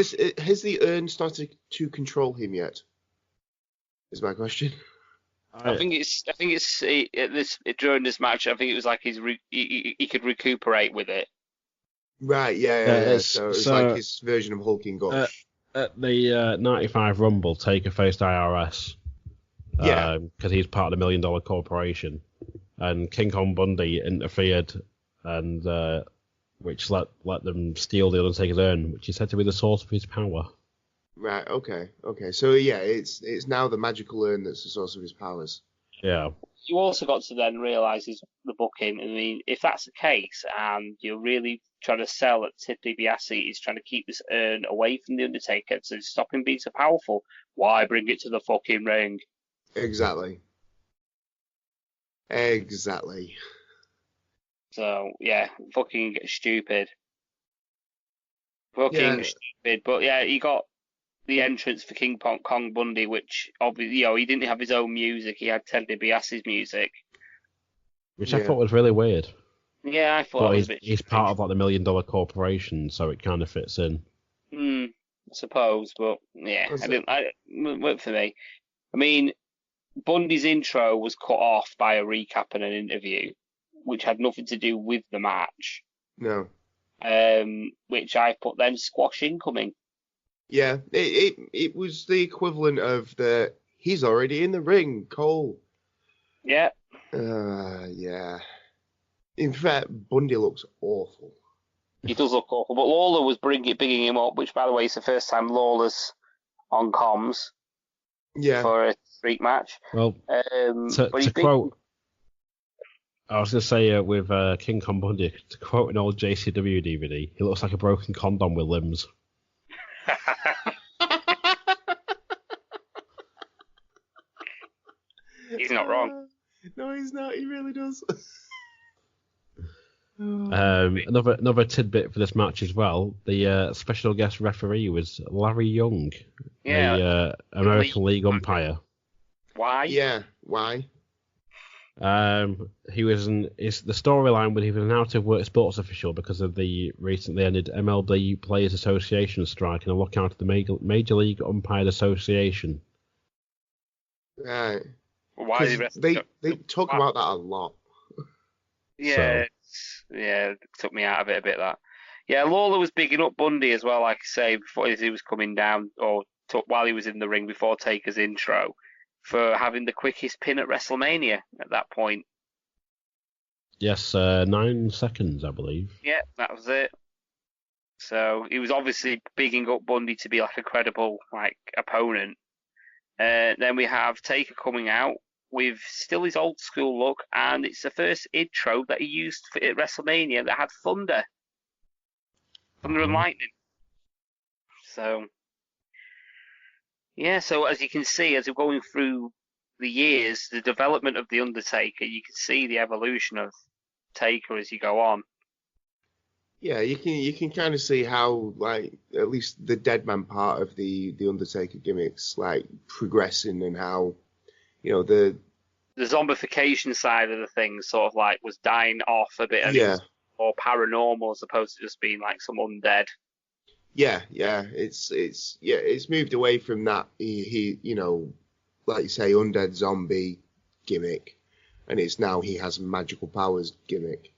the urn started to control him yet? Is my question. I think it's during this match. I think it was like he could recuperate with it. Right. Yeah. So it's like his version of hulking gush. At the 95 Rumble, Taker faced IRS. Yeah. Because he's part of the $1 Million Corporation, and King Kong Bundy interfered, and which let them steal the Undertaker's urn, which is said to be the source of his power. Right. Okay. So yeah, it's now the magical urn that's the source of his powers. Yeah. You also got to then realise the booking. I mean, if that's the case, and you're really trying to sell that Ted DiBiase is trying to keep this urn away from the Undertaker to stop him being so powerful, why bring it to the fucking ring? Exactly. So yeah, fucking stupid. Stupid. But yeah, he got the entrance for King Kong Bundy, which obviously, he didn't have his own music. He had Ted DiBiase's music, which I thought was really weird. Yeah, I thought it was a bit he's part of like the $1 Million Corporation, so it kind of fits in. I suppose, but yeah, it worked for me. I mean, Bundy's intro was cut off by a recap and an interview, which had nothing to do with the match. No. Which I put then squash incoming. Yeah, it was the equivalent of he's already in the ring, Cole. Yeah. Yeah. In fact, Bundy looks awful. He does look awful, but Lawler was bigging him up, which, by the way, is the first time Lawler's on comms. Yeah. For a streak match. Well, to quote I was going to say with King Kong Bundy, to quote an old JCW DVD, he looks like a broken condom with limbs. He's not wrong. No, he's not. He really does. Another tidbit for this match as well. The special guest referee was Larry Young, the American League umpire. Why? Yeah, why? He was the storyline when he was an out of work sports official because of the recently ended MLB Players Association strike and a lockout of the Major League Umpire Association. Right. Why? They talk about that a lot. Yeah, it took me out of it a bit. That. Yeah, Lawler was bigging up Bundy as well, like I say, before as he was coming down or while he was in the ring before Taker's intro, for having the quickest pin at WrestleMania at that point. Yes, 9 seconds, I believe. Yeah, that was it. So he was obviously bigging up Bundy to be like a credible opponent. Then we have Taker coming out with still his old school look, and it's the first intro that he used at WrestleMania that had thunder and lightning. So, yeah, so as you can see, as we're going through the years, the development of The Undertaker, you can see the evolution of Taker as you go on. Yeah, you can kind of see how, at least the Deadman part of the Undertaker gimmicks, progressing, and how, the zombification side of the thing sort of was dying off a bit, and it was more paranormal as opposed to just being some undead. Yeah, it's moved away from that he like you say, undead zombie gimmick, and it's now he has magical powers gimmick.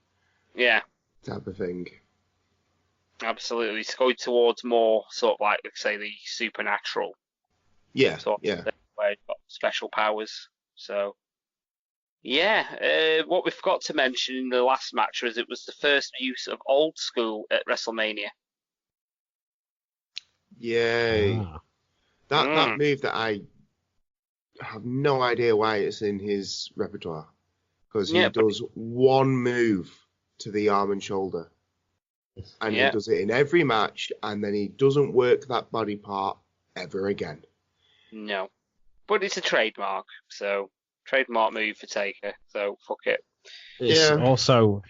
Yeah. Type of thing. Absolutely. It's going towards more sort of say, the supernatural. Yeah, sort of thing, where you've got special powers. So, yeah. What we forgot to mention in the last match was it was the first use of old school at WrestleMania. Yay. That move that I have no idea why it's in his repertoire. Because he does one move to the arm and shoulder. And he does it in every match, and then he doesn't work that body part ever again. No. But it's a trademark, so trademark move for Taker, so fuck it. It's also,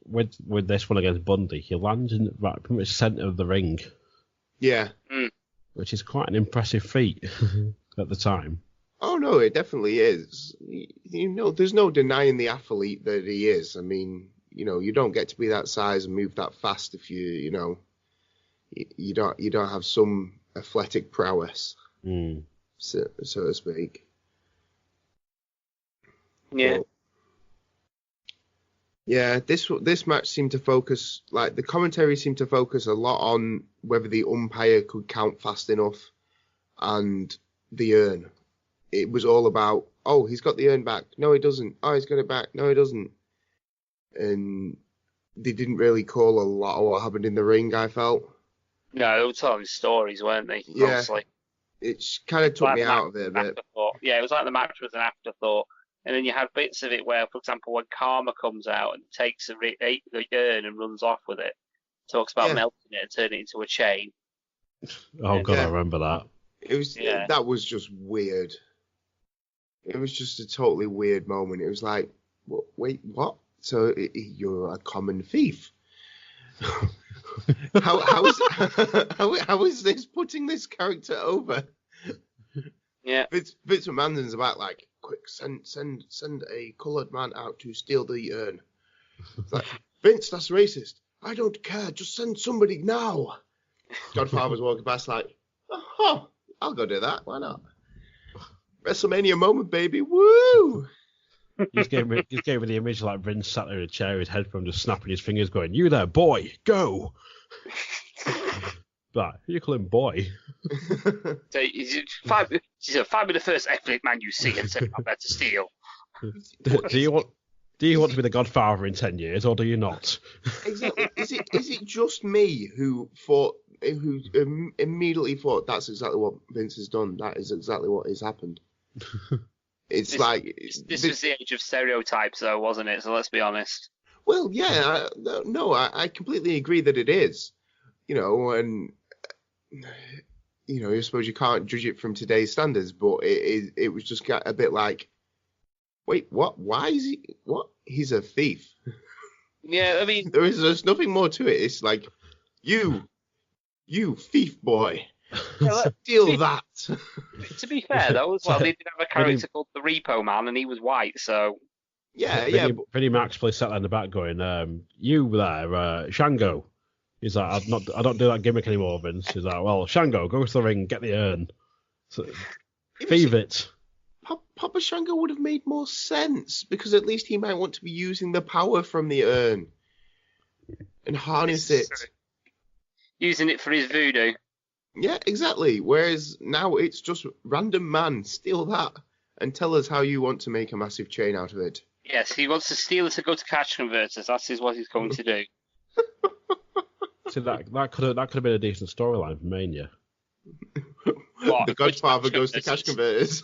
with this one against Bundy, he lands in pretty much centre of the ring. Yeah. Which is quite an impressive feat at the time. Oh, no, it definitely is. There's no denying the athlete that he is. I mean, you don't get to be that size and move that fast if you don't have some athletic prowess, so to speak. Yeah. But, yeah, this match seemed to focus, the commentary seemed to focus a lot on whether the umpire could count fast enough and the urn. It was all about, oh, he's got the urn back. No, he doesn't. Oh, he's got it back. No, he doesn't. And they didn't really call a lot of what happened in the ring, I felt. No, they were telling stories, weren't they? Yeah. Mostly. It kind of took me out of it a bit. Afterthought. Yeah, it was like the match was an afterthought. And then you had bits of it where, for example, when Karma comes out and takes the urn and runs off with it, talks about melting it and turning it into a chain. Oh, God, I remember that. It was that was just weird. It was just a totally weird moment. It was like, wait, what? So you're a common thief? how is this putting this character over? Yeah. Vince McMahon's about quick, send a coloured man out to steal the urn. It's like, Vince, that's racist. I don't care. Just send somebody now. Godfather's walking past oh, I'll go do that. Why not? WrestleMania moment, baby. Woo! He just gave me the image Vince sat there in a chair, his headphone just snapping his fingers, going, "You there, boy, go!" But you call him boy. So he's find me the first athletic man you see and send him out there to steal. Do you want to be the Godfather in 10 years, or do you not? Exactly. Is it just me who immediately thought that's exactly what Vince has done? That is exactly what has happened. It's this was the age of stereotypes, though, wasn't it? So let's be honest. Well, yeah, I completely agree that it is. And I suppose you can't judge it from today's standards, but it was just a bit like, wait, what? Why is he? What? He's a thief. Yeah, I mean, there's nothing more to it. It's like, you thief boy, steal that. To be fair, though, as well, they did have a character called the Repo Man, and he was white, so. Yeah. Vinnie Max probably sat there in the back going, you there, Shango. He's like, I don't do that gimmick anymore, Vince. He's like, well, Shango, go to the ring, get the urn. So, thieve it. Papa Shango would have made more sense, because at least he might want to be using the power from the urn and harness it. Using it for his voodoo. Yeah, exactly. Whereas now it's just random man, steal that and tell us how you want to make a massive chain out of it. Yes, he wants to steal it to go to cash converters. That is what he's going to do. See, that could have been a decent storyline for Mania. What? The Godfather goes to cash converters.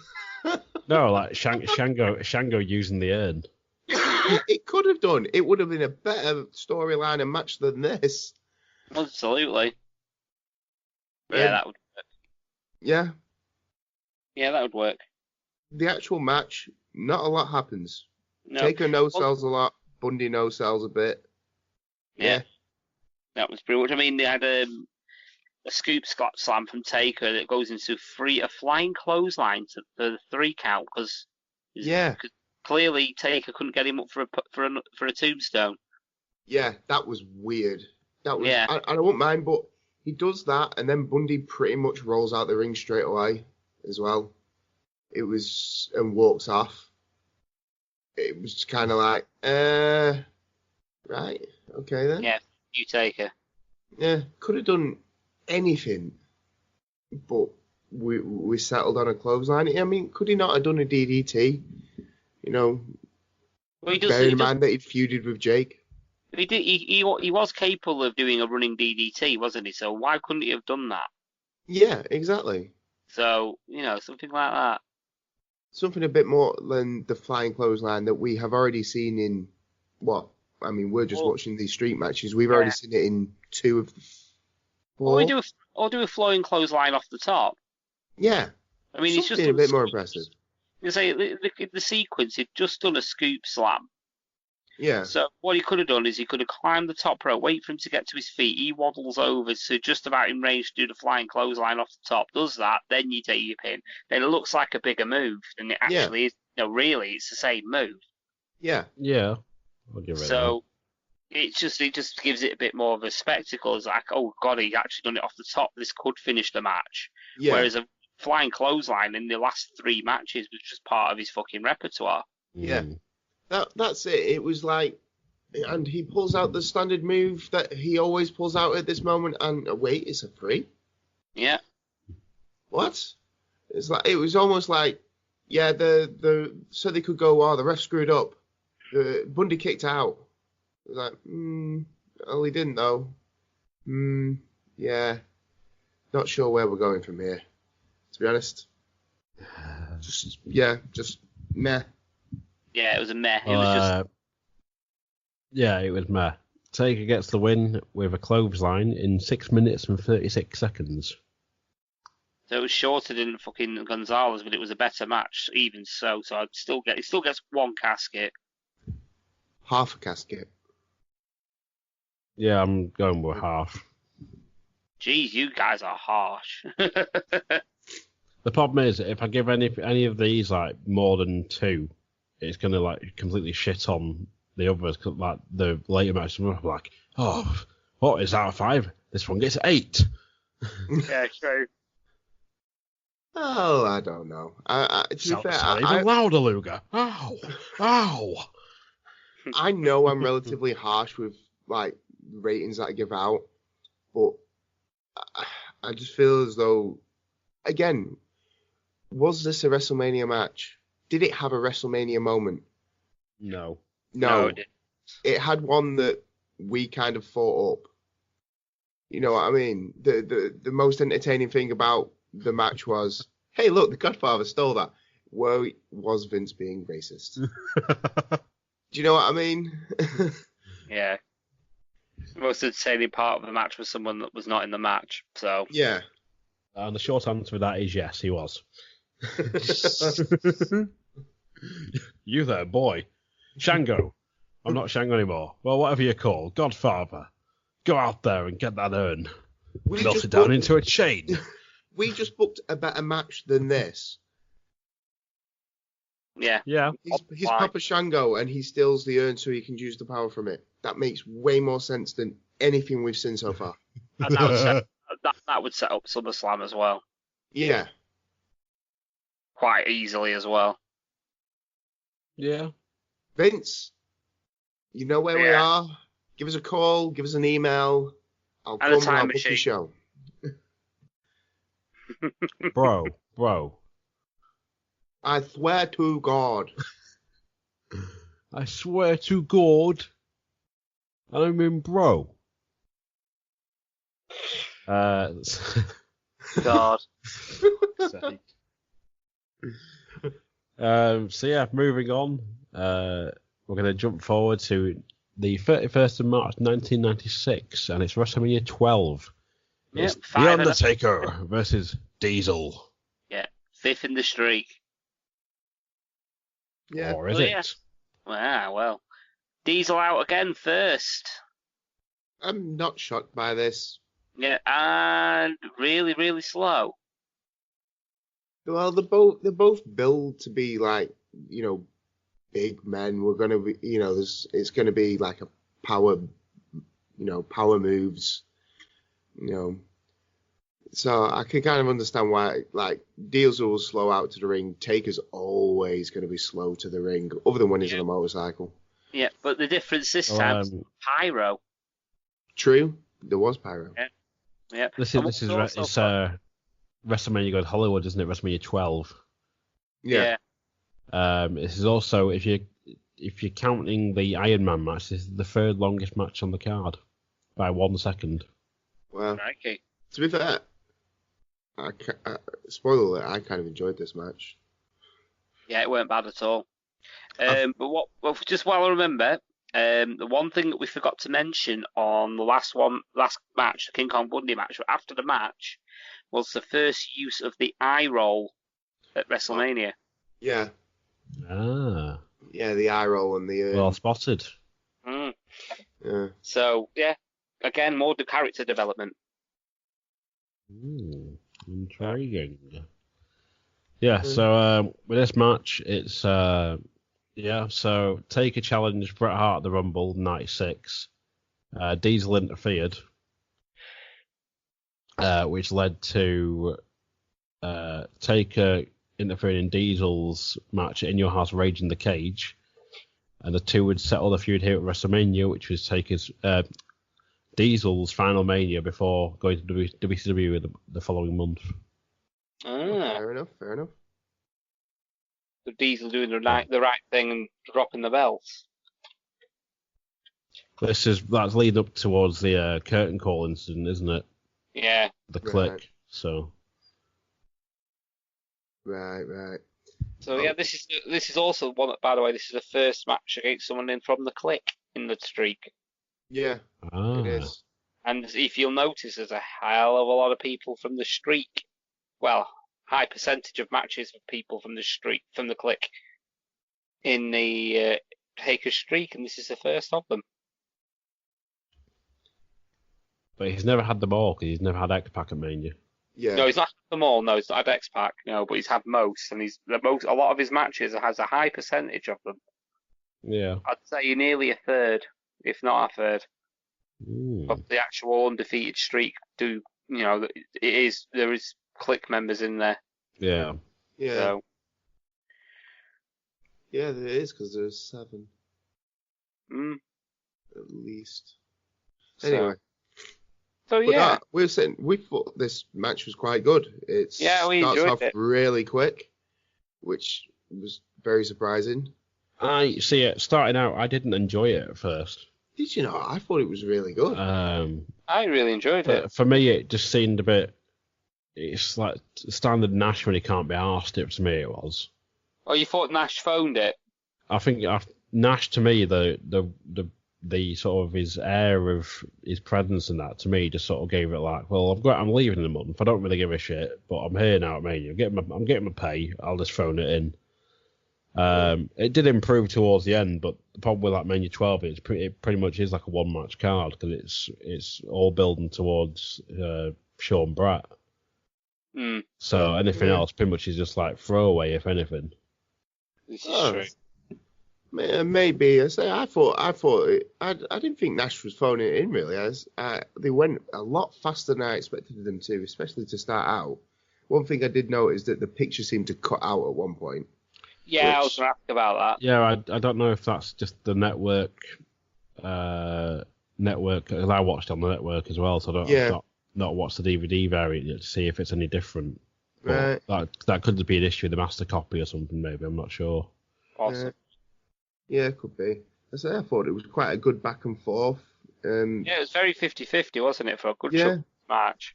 No, like Shango using the urn. It could have done. It would have been a better storyline and match than this. Absolutely. Yeah, that would work. Yeah. Yeah, that would work. The actual match, not a lot happens. No. Taker no-sells a lot. Bundy no-sells a bit. Yeah. That was pretty much. I mean, they had a scoop slam from Taker that goes into a flying clothesline for the 3 count because clearly Taker couldn't get him up for a tombstone. Yeah, that was weird. That was. Yeah. I don't mind, but he does that, and then Bundy pretty much rolls out the ring straight away as well. It was and walks off. It was kind of like, right, okay then. Yeah, you Taker. Yeah, could have done anything, but we settled on a clothesline. I mean, could he not have done a DDT? Well, bearing in mind that he'd feuded with Jake. He did. He was capable of doing a running DDT, wasn't he? So why couldn't he have done that? Yeah, exactly. So something like that. Something a bit more than the flying clothesline that we have already seen in what? I mean, we're just watching these street matches. We've already seen it in 2 of the 4. Or do a flowing clothesline off the top. Yeah. I mean, it's just a bit more impressive. You say the sequence, he'd just done a scoop slam. Yeah. So what he could have done is he could have climbed the top rope, wait for him to get to his feet. He waddles over to just about in range to do the flying clothesline off the top. Does that, then you take your pin. Then it looks like a bigger move than it actually is. No, really, it's the same move. Yeah. Yeah. I'll give it so it just gives it a bit more of a spectacle. It's like, oh god, he actually done it off the top. This could finish the match. Yeah. Whereas a flying clothesline in the last 3 matches was just part of his fucking repertoire. Yeah. That's it. It was like, and he pulls out the standard move that he always pulls out at this moment, and wait, it's a 3? Yeah. What? It's like, it was almost like, yeah, so they could go, the ref screwed up. Bundy kicked out. It was like, well, he didn't though. Yeah. Not sure where we're going from here, to be honest. Just meh. Yeah, it was a meh. It was it was meh. Taker gets the win with a clothesline in 6 minutes and 36 seconds. So it was shorter than fucking Gonzalez, but it was a better match, even so. So it still gets 1 casket. Half a casket. Yeah, I'm going with half. Jeez, you guys are harsh. The problem is, if I give any of these like more than 2, it's gonna like completely shit on the others. Cause, like the later matches, I'm like, what is out of 5? This one gets 8. Yeah, true. Oh, I don't know. To be fair, even louder, Luger. Ow. I know I'm relatively harsh with like ratings that I give out, but I just feel as though, again, was this a WrestleMania match? Did it have a WrestleMania moment? No. No, it didn't. It had one that we kind of fought up. You know what I mean? The most entertaining thing about the match was, hey, look, the Godfather stole that. was Vince being racist? Do you know what I mean? Yeah. The most entertaining part of the match was someone that was not in the match. So Yeah. And the short answer to that is yes, he was. You there, boy. Shango. I'm not Shango anymore. Well, whatever you call, Godfather. Go out there and get that urn. Melt it down into a chain. We just booked a better match than this. yeah. Yeah. He's Papa Shango, and he steals the urn so he can use the power from it. That makes way more sense than anything we've seen so far. And that would set up SummerSlam as well. Yeah. Quite easily as well. Yeah. Vince, you know where we are. Give us a call. Give us an email. I'll come and I'll book your show. Bro. I swear to God. I swear to God. I'm in bro. God. So yeah, moving on. We're going to jump forward to the 31st of March 1996, and it's WrestleMania 12. Yep, It's The Undertaker versus Diesel. Yeah, 5th in the streak. Yeah. Or is it? Well. Diesel out again first. I'm not shocked by this. Yeah, and really, really slow. Well, they're both billed to be like, big men. We're gonna be, it's gonna be like a power moves, So I can kind of understand why, like, Diesel will slow out to the ring. Taker's always going to be slow to the ring, other than when he's on a motorcycle. Yeah, but the difference this time is pyro. True, there was pyro. Yeah. This is WrestleMania Go to Hollywood, isn't it? WrestleMania 12. Yeah. This is also, if you're counting the Iron Man match, this is the third longest match on the card by 1 second. Well, okay. To be fair, spoiler alert, I kind of enjoyed this match. Yeah, it weren't bad at all. But just while I remember, the one thing that we forgot to mention on the last match, the King Kong Bundy match, after the match, was the first use of the eye roll at WrestleMania. Yeah. Ah. Yeah, the eye roll and the... Well spotted. Yeah. So, yeah, again, more the character development. Intriguing. Yeah, so with this match, it's so Taker challenged Bret Hart at the Rumble '96. Diesel interfered, which led to Taker interfering in Diesel's match at In Your House Rage in the Cage, and the two would settle the feud here at WrestleMania, which was Taker's Diesel's final Mania before going to WCW the following month. Fair enough. The Diesel doing the right thing and dropping the belts. That's leading up towards the curtain call incident, isn't it? Yeah. The click. Right. So. Right. So yeah, this is also one. By the way, this is the first match against someone from the Click in the streak. Yeah, it is. And if you'll notice, there's a hell of a lot of people from the streak. Well, high percentage of matches of people from the streak, from the Click, in the Taker streak, and this is the first of them. But he's never had them all because he's never had X-Pac at Mania. Yeah. No, he's not had them all. No, he's not had X-Pac. No, but he's had most, and a lot of his matches has a high percentage of them. Yeah. I'd say nearly a third, if not a third, of the actual undefeated streak. There is Click members in there. Yeah. Yeah. So. Yeah, there is because there's 7. At least. Anyway. So yeah, we thought this match was quite good. We starts off really quick, which was very surprising. I see it starting out. I didn't enjoy it at first. Did you not? I thought it was really good. I really enjoyed it. For me, it just seemed a bit. It's like standard Nash when he can't be arsed. To me, it was. Oh, you thought Nash phoned it? I think Nash, to me, the sort of his air of his presence and that, to me, just sort of gave it like, well, I'm leaving in a month. I don't really give a shit, but I'm here now at Mania. I'm getting my pay. I'll just phone it in. It did improve towards the end, but the problem with that Mania 12 is it pretty much is like a one match card because it's all building towards Sean Bratt. So anything else pretty much is just like throwaway, if anything. This is true. Maybe I didn't think Nash was phoning it in really. They went a lot faster than I expected them to, especially to start out. One thing I did notice that the picture seemed to cut out at one point. Yeah, I was going to ask about that. Yeah, I don't know if that's just the network. Because I watched on the network as well, so I've not watched the DVD variant yet to see if it's any different. Right. That could be an issue with the master copy or something. Maybe I'm not sure. Awesome. Yeah, it could be. I thought it was quite a good back and forth. It was very 50-50, wasn't it, for a good chunk match?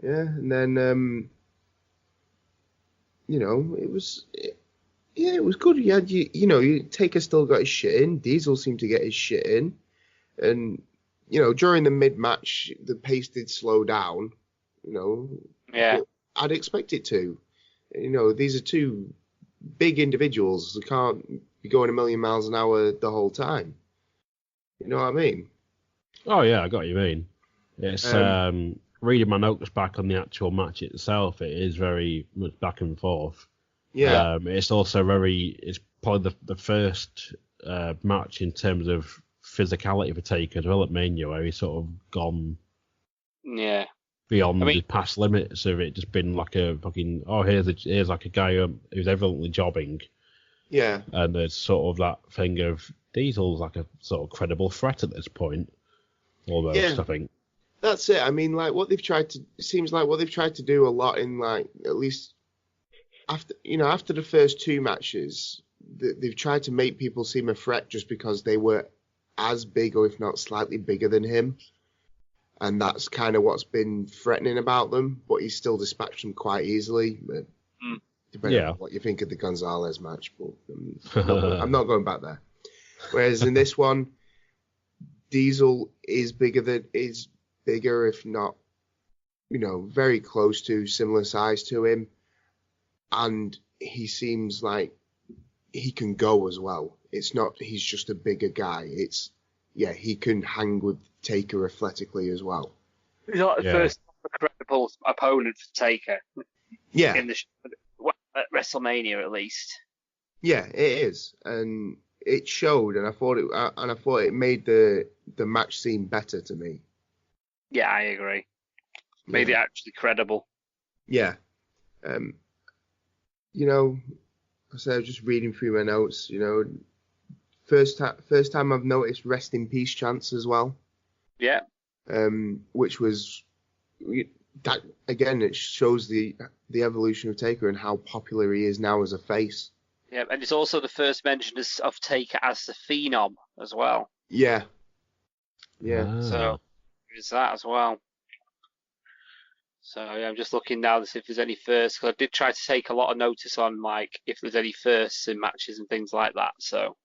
Yeah, and then it was good. Taker still got his shit in. Diesel seemed to get his shit in, and during the mid match the pace did slow down. Yeah, I'd expect it to. These are two big individuals. They can't be going a million miles an hour the whole time. You know what I mean? Oh yeah, I got what you mean. It's reading my notes back on the actual match itself. It is very much back and forth. Yeah. It's also it's probably the first match in terms of physicality for Taker as well at Mania, where he's sort of gone beyond the past limits of it just been like a fucking, here's like a guy who's evidently jobbing. Yeah. And there's sort of that thing of Diesel's like a sort of credible threat at this point, almost, I think. That's it. I mean, like it seems like what they've tried to do a lot in, like, at least after the first two matches, they've tried to make people seem a threat just because they were as big or if not slightly bigger than him. And that's kind of what's been threatening about them, but he's still dispatched them quite easily. But depending on what you think of the Gonzalez match, but I'm not going back there. Whereas in this one, Diesel is bigger, if not, very close to similar size to him, and he seems like he can go as well. It's not he's just a bigger guy. He can hang with Taker athletically as well. He's not the first credible opponent for Taker. Yeah. At WrestleMania, at least. Yeah, it is, and it showed, and I thought it made the match seem better to me. Yeah, I agree. Made it actually credible. Yeah. I was just reading through my notes. First time I've noticed rest in peace chants as well. Yeah. Which was that again. It shows the evolution of Taker and how popular he is now as a face. Yeah, and it's also the first mention of Taker as the Phenom as well. Yeah. Yeah. So there's that as well. So I'm just looking now to see if there's any firsts, because I did try to take a lot of notice on like if there's any firsts in matches and things like that. So,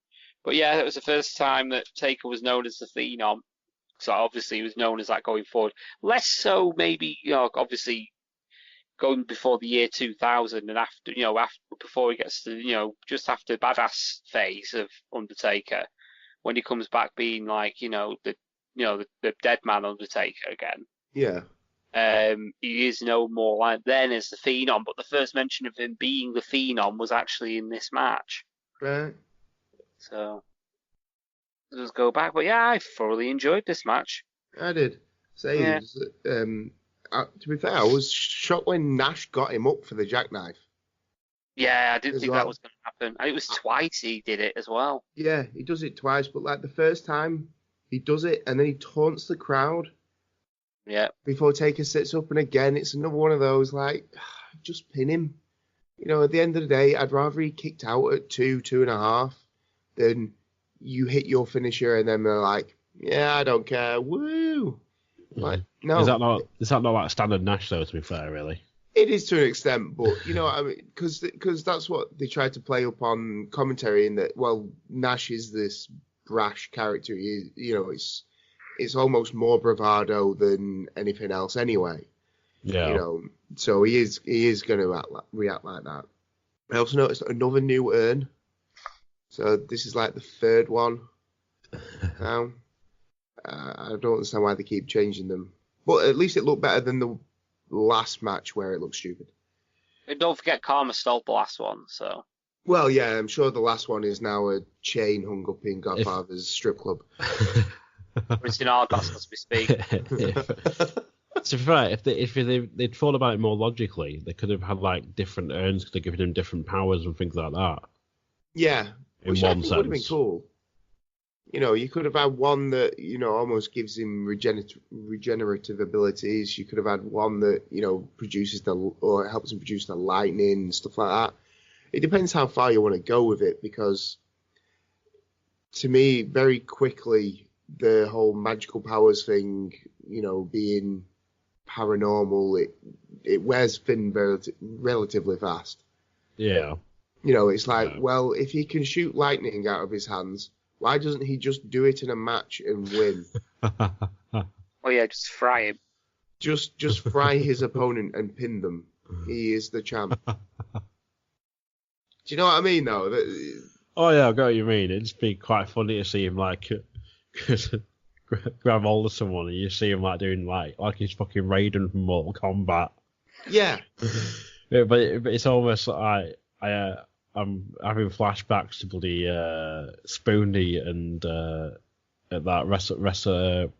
but yeah, it was the first time that Taker was known as the Phenom. So obviously he was known as that going forward. Less so maybe, obviously going before the year 2000 and after, before he gets to, just after badass phase of Undertaker, when he comes back being like, the dead man Undertaker again. Yeah. He is no more like then as the Phenom, but the first mention of him being the Phenom was actually in this match. Right. So let's go back. But yeah, I thoroughly enjoyed this match. I did. To be fair, I was shocked when Nash got him up for the jackknife. Yeah, I didn't think that was going to happen. And it was twice he did it as well. Yeah, he does it twice, but like the first time he does it and then he taunts the crowd. Yeah. Before Taker sits up, and again, it's another one of those, like, just pin him. At the end of the day, I'd rather he kicked out at 2.5 than you hit your finisher and then they're like, yeah, I don't care, woo. Like, no. Is that not like standard Nash, though, to be fair, really? It is to an extent, but you know what I mean, because that's what they tried to play up on commentary, in that, well, Nash is this brash character. It's almost more bravado than anything else anyway. Yeah. You know, so he is going to react like that. I also noticed another new urn. So this is like the third one now. I don't understand why they keep changing them, but at least it looked better than the last match where it looked stupid. And don't forget Karma stole the last one, so. Well, yeah, I'm sure the last one is now a chain hung up in Godfather's strip club. It's in Argos as we speak. To be fair, if they'd thought about it more logically, they could have had like different urns, could have given him different powers and things like that. Yeah, which I think would have been cool. You know, you could have had one that, you know, almost gives him regenerative abilities. You could have had one that, you know, or helps him produce the lightning and stuff like that. It depends how far you want to go with it, because to me, very quickly, the whole magical powers thing, you know, being paranormal, it wears thin relatively fast. Yeah. You know, it's like, well, if he can shoot lightning out of his hands, why doesn't he just do it in a match and win? Oh yeah, just fry him. Just fry his opponent and pin them. He is the champ. Do you know what I mean, though? Oh yeah, I get what you mean. It'd just be quite funny to see him like grab hold of someone and you see him like doing like he's fucking Raiden from Mortal Kombat. Yeah. but it's almost like I'm having flashbacks to bloody Spoony and at that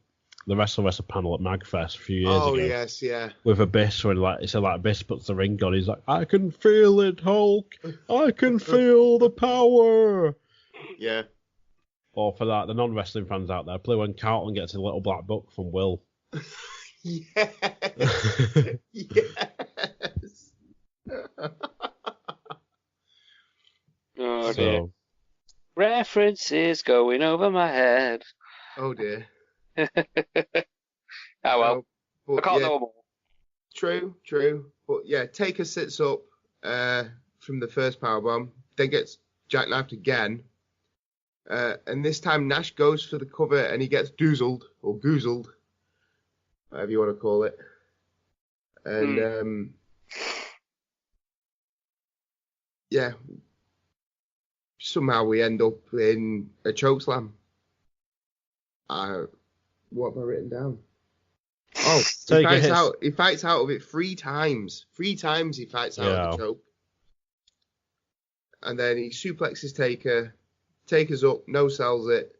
the Wrestle panel at Magfest a few years ago. Oh yes, yeah. With Abyss, when Abyss puts the ring on, he's like, "I can feel it, Hulk. I can feel the power." Yeah. Or for that, the non-wrestling fans out there, play when Carlton gets a little black book from Will. Yes. Yes. Oh dear. References going over my head. Oh dear. Oh well. I can't know them all. True. But yeah, Taker sits up from the first powerbomb, then gets jackknifed again. And this time Nash goes for the cover and he gets doozled or goozled, whatever you want to call it. And yeah, somehow we end up in a chokeslam. What have I written down? Oh, he fights out of it 3 times. 3 times he fights out of the choke. And then he suplexes Taker. Taker's up, no sells it,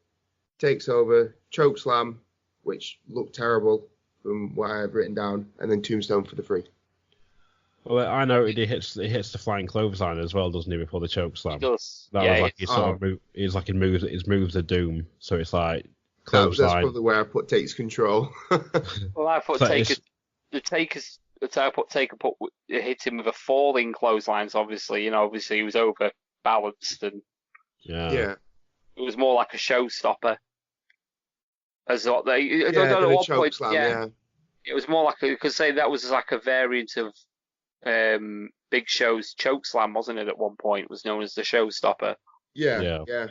takes over, choke slam, which looked terrible from what I have written down, and then tombstone for the 3. Well, I noted he hits the flying clothesline as well, doesn't he, before the choke slam? He does. That was like his sort of his moves of doom. So it's like clothesline. That's probably where I put Taker's control. Well, I put Taker hit him with a falling clothesline. So obviously he was overbalanced and. Yeah. It was more like a showstopper. As what they. It was more like because that was like a variant of Big Show's choke slam, wasn't it? At one point, it was known as the showstopper. Yeah.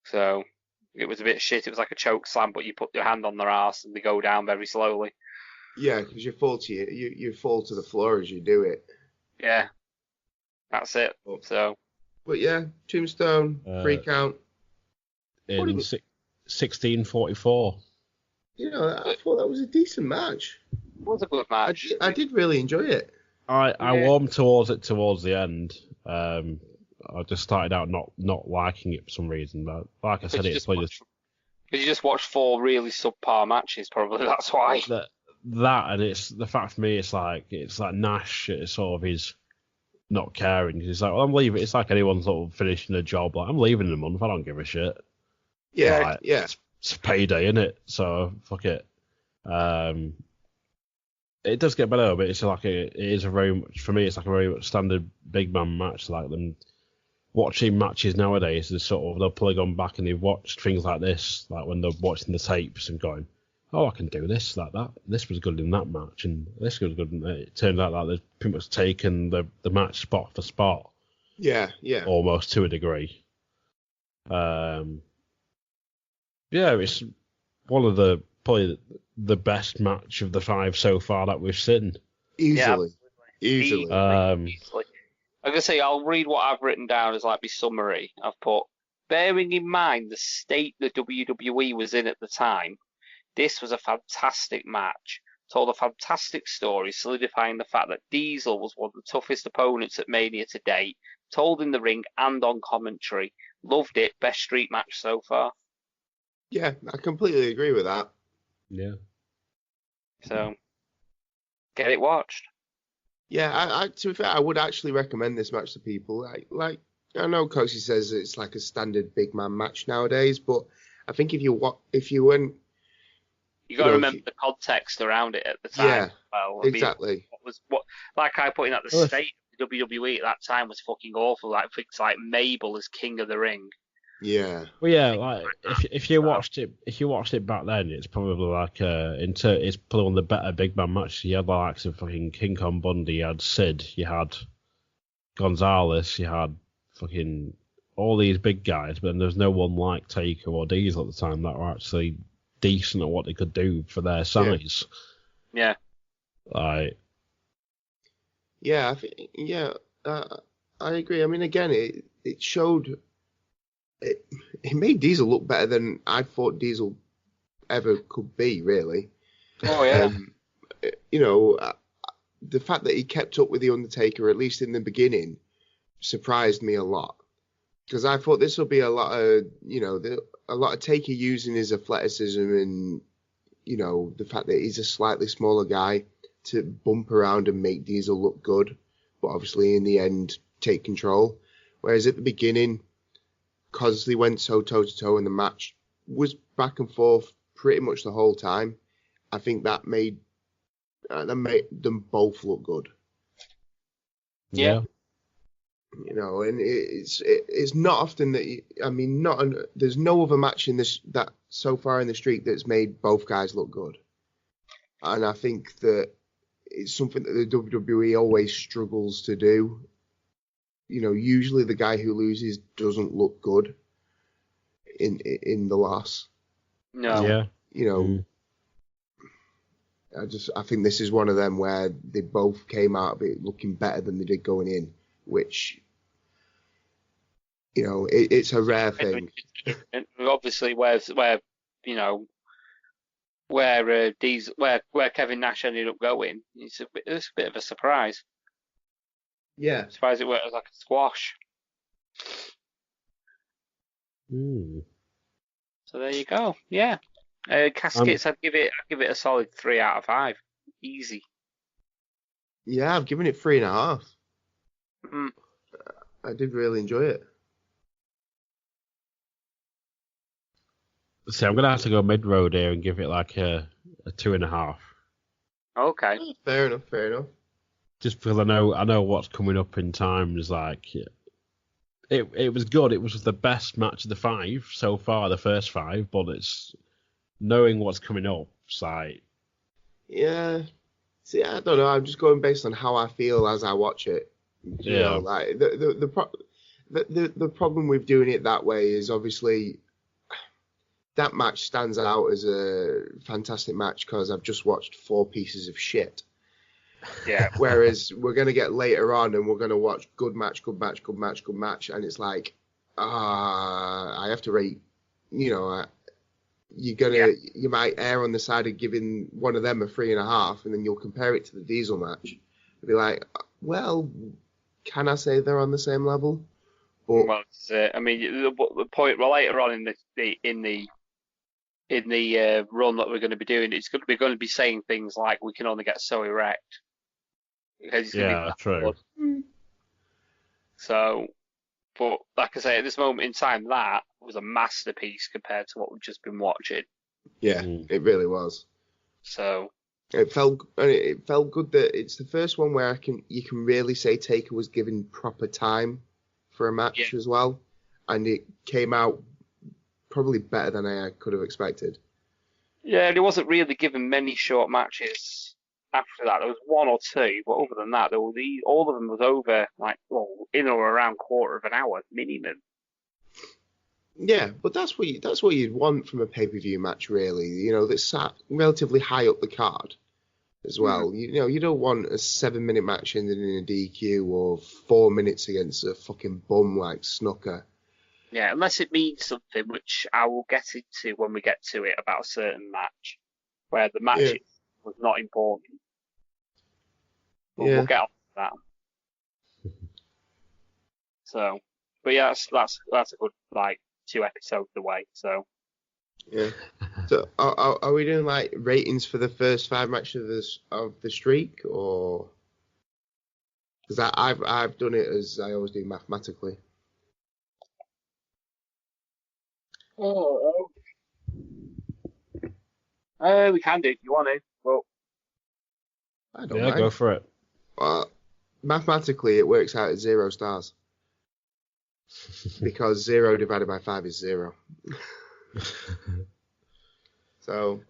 So it was a bit shit. It was like a choke slam, but you put your hand on their ass and they go down very slowly. Yeah, because you fall to the floor as you do it. Yeah, that's it. So. But yeah, tombstone, 3 count. In 1644. You know, I thought that was a decent match. It was a good match. I did really enjoy it. I warmed towards the end. I just started out not liking it for some reason. But like I said, it's played because you just watched 4 really subpar matches. Probably that's why. That and it's the fact for me. It's like Nash. It's sort of his. Not caring. He's like, well, I'm leaving. It's like anyone sort of finishing a job. Like, I'm leaving in a month. I don't give a shit. Yeah, like, it's payday, innit? So fuck it. It does get better, but it's like it is a very much for me. It's like a very much standard big man match. Like them watching matches nowadays is sort of they'll probably gone back and they've watched things like this, like when they're watching the tapes and going, oh, I can do this, like that. This was good in that match, and this was good. And it turned out that they've pretty much taken the match spot for spot. Yeah. Almost to a degree. It's one of probably the best match of the 5 so far that we've seen. Easily. Easily. I'm gonna say I'll read what I've written down as like my summary. I've put, bearing in mind the state the WWE was in at the time, this was a fantastic match. Told a fantastic story, solidifying the fact that Diesel was one of the toughest opponents at Mania to date. Told in the ring and on commentary. Loved it. Best street match so far. Yeah, I completely agree with that. Yeah. So, get it watched. Yeah, I to be fair, I would actually recommend this match to people. Like I know Coxy says it's like a standard big man match nowadays, but I think if you went, you got to remember the context around it at the time. Yeah, well, exactly. What like I put in that the state of WWE at that time was fucking awful. Like things like Mabel as King of the Ring. Yeah. Well, yeah, like if you watched it back then, it's probably like it's probably one of the better big man matches. You had the likes of fucking King Kong Bundy, you had Sid, you had Gonzalez, you had fucking all these big guys, but then there's no one like Taker or Diesel at the time that were actually decent at what they could do for their size. Yeah. Like. Yeah, I agree. I mean, again, it showed. It made Diesel look better than I thought Diesel ever could be, really. Oh, yeah. The fact that he kept up with The Undertaker, at least in the beginning, surprised me a lot. Because I thought this would be a lot of Taker using his athleticism and, the fact that he's a slightly smaller guy to bump around and make Diesel look good. But obviously, in the end, take control. Whereas at the beginning, because they went so toe-to-toe and the match was back and forth pretty much the whole time, I think that made them both look good. Yeah. And it's not often that there's no other match in this that so far in the streak that's made both guys look good. And I think that it's something that the WWE always struggles to do. Usually the guy who loses doesn't look good in the loss. No. Yeah. I think this is one of them where they both came out of it looking better than they did going in, which, it's a rare thing. And obviously, where Kevin Nash ended up going, it's a bit of a surprise. Yeah. Surprised it worked as like a squash. So there you go. Yeah. Caskets, I'd give it a solid 3 out of 5. Easy. Yeah, I've given it 3.5. I did really enjoy it. See, I'm gonna have to go mid-road here and give it like a 2.5. Okay. Fair enough. Just because I know what's coming up in time is like it was good. It was the best match of the 5 so far, the first 5, but it's knowing what's coming up. It's like, yeah. See, I don't know. I'm just going based on how I feel as I watch it. Like the problem with doing it that way is obviously that match stands out as a fantastic match because I've just watched 4 pieces of shit. Yeah. Whereas we're going to get later on and we're going to watch good match, and it's like, I have to rate, you might err on the side of giving one of them a 3.5, and then you'll compare it to the Diesel match. You'll be like, well, can I say they're on the same level? But, well, I mean, the point later on in the run that we're going to be doing, we're going to be saying things like we can only get so erect. Yeah, true. So, but like I say, at this moment in time, that was a masterpiece compared to what we've just been watching. Yeah, it really was. So it felt good that it's the first one where you can really say Taker was given proper time for a match as well, and it came out probably better than I could have expected. Yeah, and he wasn't really given many short matches after that. There was one or two, but other than that, all of them was over in or around quarter of an hour minimum. Yeah, but that's what you'd want from a pay-per-view match, really. You know, that's sat relatively high up the card as well. You don't want a 7-minute match ending in a DQ or 4 minutes against a fucking bum like Snuka. Yeah, unless it means something, which I will get into when we get to it about a certain match, where the match was not important. But we'll get on to that. So, but yeah, that's a good 2 episodes away. So. Yeah. So are we doing ratings for the first 5 matches of the streak, or because I've done it as I always do mathematically. We can do if you want to. Well, I don't mind. Go for it. Well, mathematically, it works out at 0 stars because 0 divided by 5 is 0. So,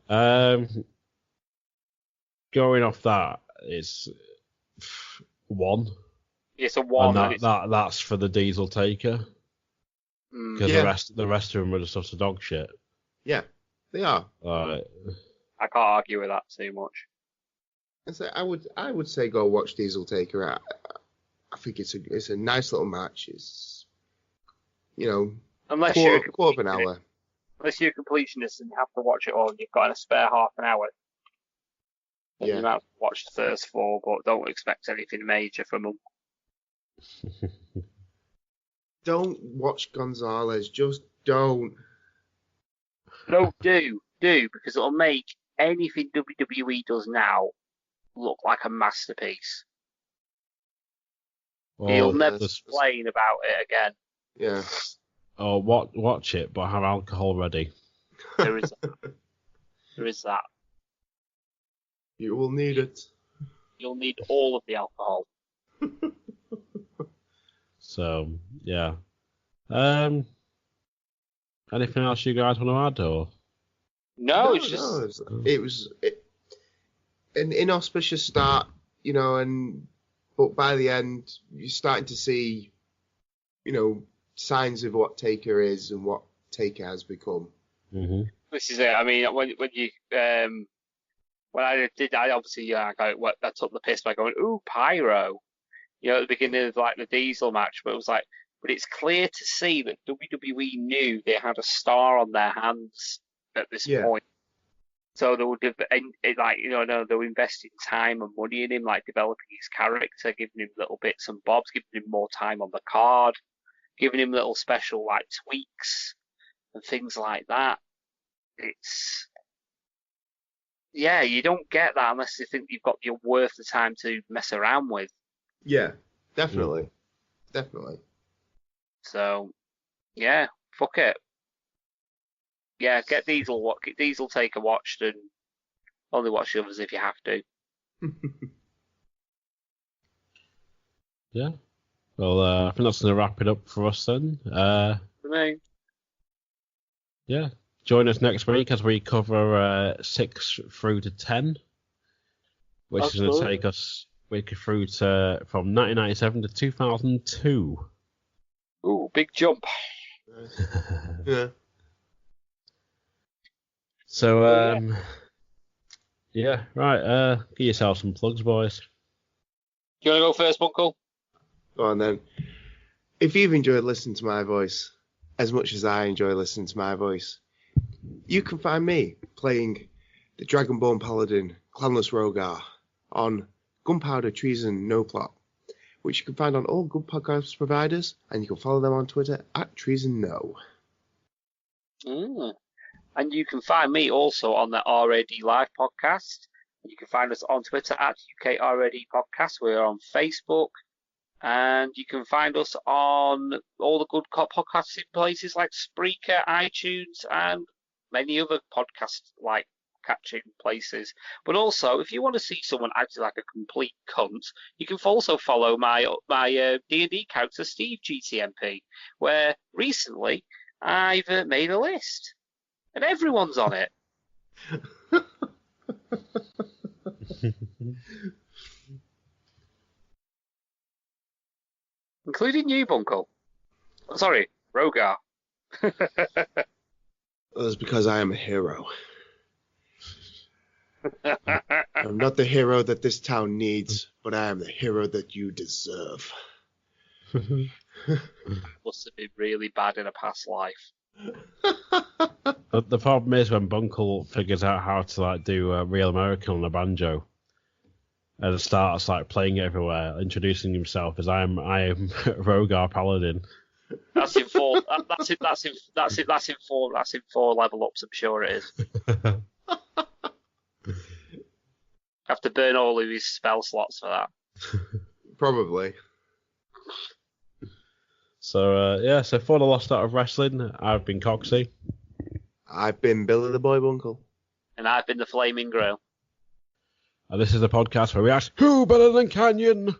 going off that, it's 1. It's a 1. And that's for the Diesel Taker. Because the rest of them are just sort of dog shit. Yeah, they are. Right. I can't argue with that too much. I would say go watch Diesel Taker. I think it's a nice little match. It's unless quarter of an hour. Unless you're a completionist and you have to watch it all, and you've got a spare half an hour. Then you might have to watch the first 4, but don't expect anything major from them. Don't watch Gonzalez. Just don't. No, do, because it'll make anything WWE does now look like a masterpiece. He'll never complain about it again. Yeah. Oh, watch it, but have alcohol ready. There is that. You will need it. You'll need all of the alcohol. So, yeah. Anything else you guys want to add, or? No, it was an inauspicious start, but by the end, you're starting to see, signs of what Taker is and what Taker has become. Mm-hmm. This is it. I mean, when I obviously I took the piss by going, ooh, pyro, at the beginning of the Diesel match, but it was but it's clear to see that WWE knew they had a star on their hands at this point. So they would have, they were investing time and money in him, developing his character, giving him little bits and bobs, giving him more time on the card, giving him little special tweaks and things like that. You don't get that unless you think you're worth the time to mess around with. Yeah, definitely. Definitely. So, yeah, fuck it. Yeah, get Diesel Taker watched and only watch the others if you have to. Yeah. Well, I think that's going to wrap it up for us then. For me. Yeah. Join us next week as we cover 6 through to 10, which is going to take us through to from 1997 to 2002. Ooh, big jump. Yeah. So, yeah, right. Give yourself some plugs, boys. Do you want to go first, Bunkle? Go on then. If you've enjoyed listening to my voice as much as I enjoy listening to my voice, you can find me playing the Dragonborn Paladin, Clanless Rogar, on Gunpowder, Treason, No Plot, which you can find on all good podcast providers, and you can follow them on Twitter at TreasonNo. And you can find me also on the RAD Live podcast. You can find us on Twitter at UKRAD Podcast. We're on Facebook. And you can find us on all the good podcasting places like Spreaker, iTunes, and many other podcast catching places. But also, if you want to see someone acting like a complete cunt, you can also follow my D&D character, Steve GTMP, where recently I've made a list. And everyone's on it. Including you, Bunkle. Sorry, Rogar. That's because I am a hero. I'm not the hero that this town needs, but I am the hero that you deserve. Must have been really bad in a past life. The problem is when Bunkle figures out how to like do Real American on a banjo, and starts like playing it everywhere, introducing himself as I am Rogar Paladin. That's in four. That's in four. That's in 4 level ups. I'm sure it is. Have to burn all of his spell slots for that. Probably. So so for the Lost Art of Wrestling, I've been Coxy. I've been Billy the Boy Bunkle. And I've been the Flaming Grill. And this is the podcast where we ask, who better than Canyon?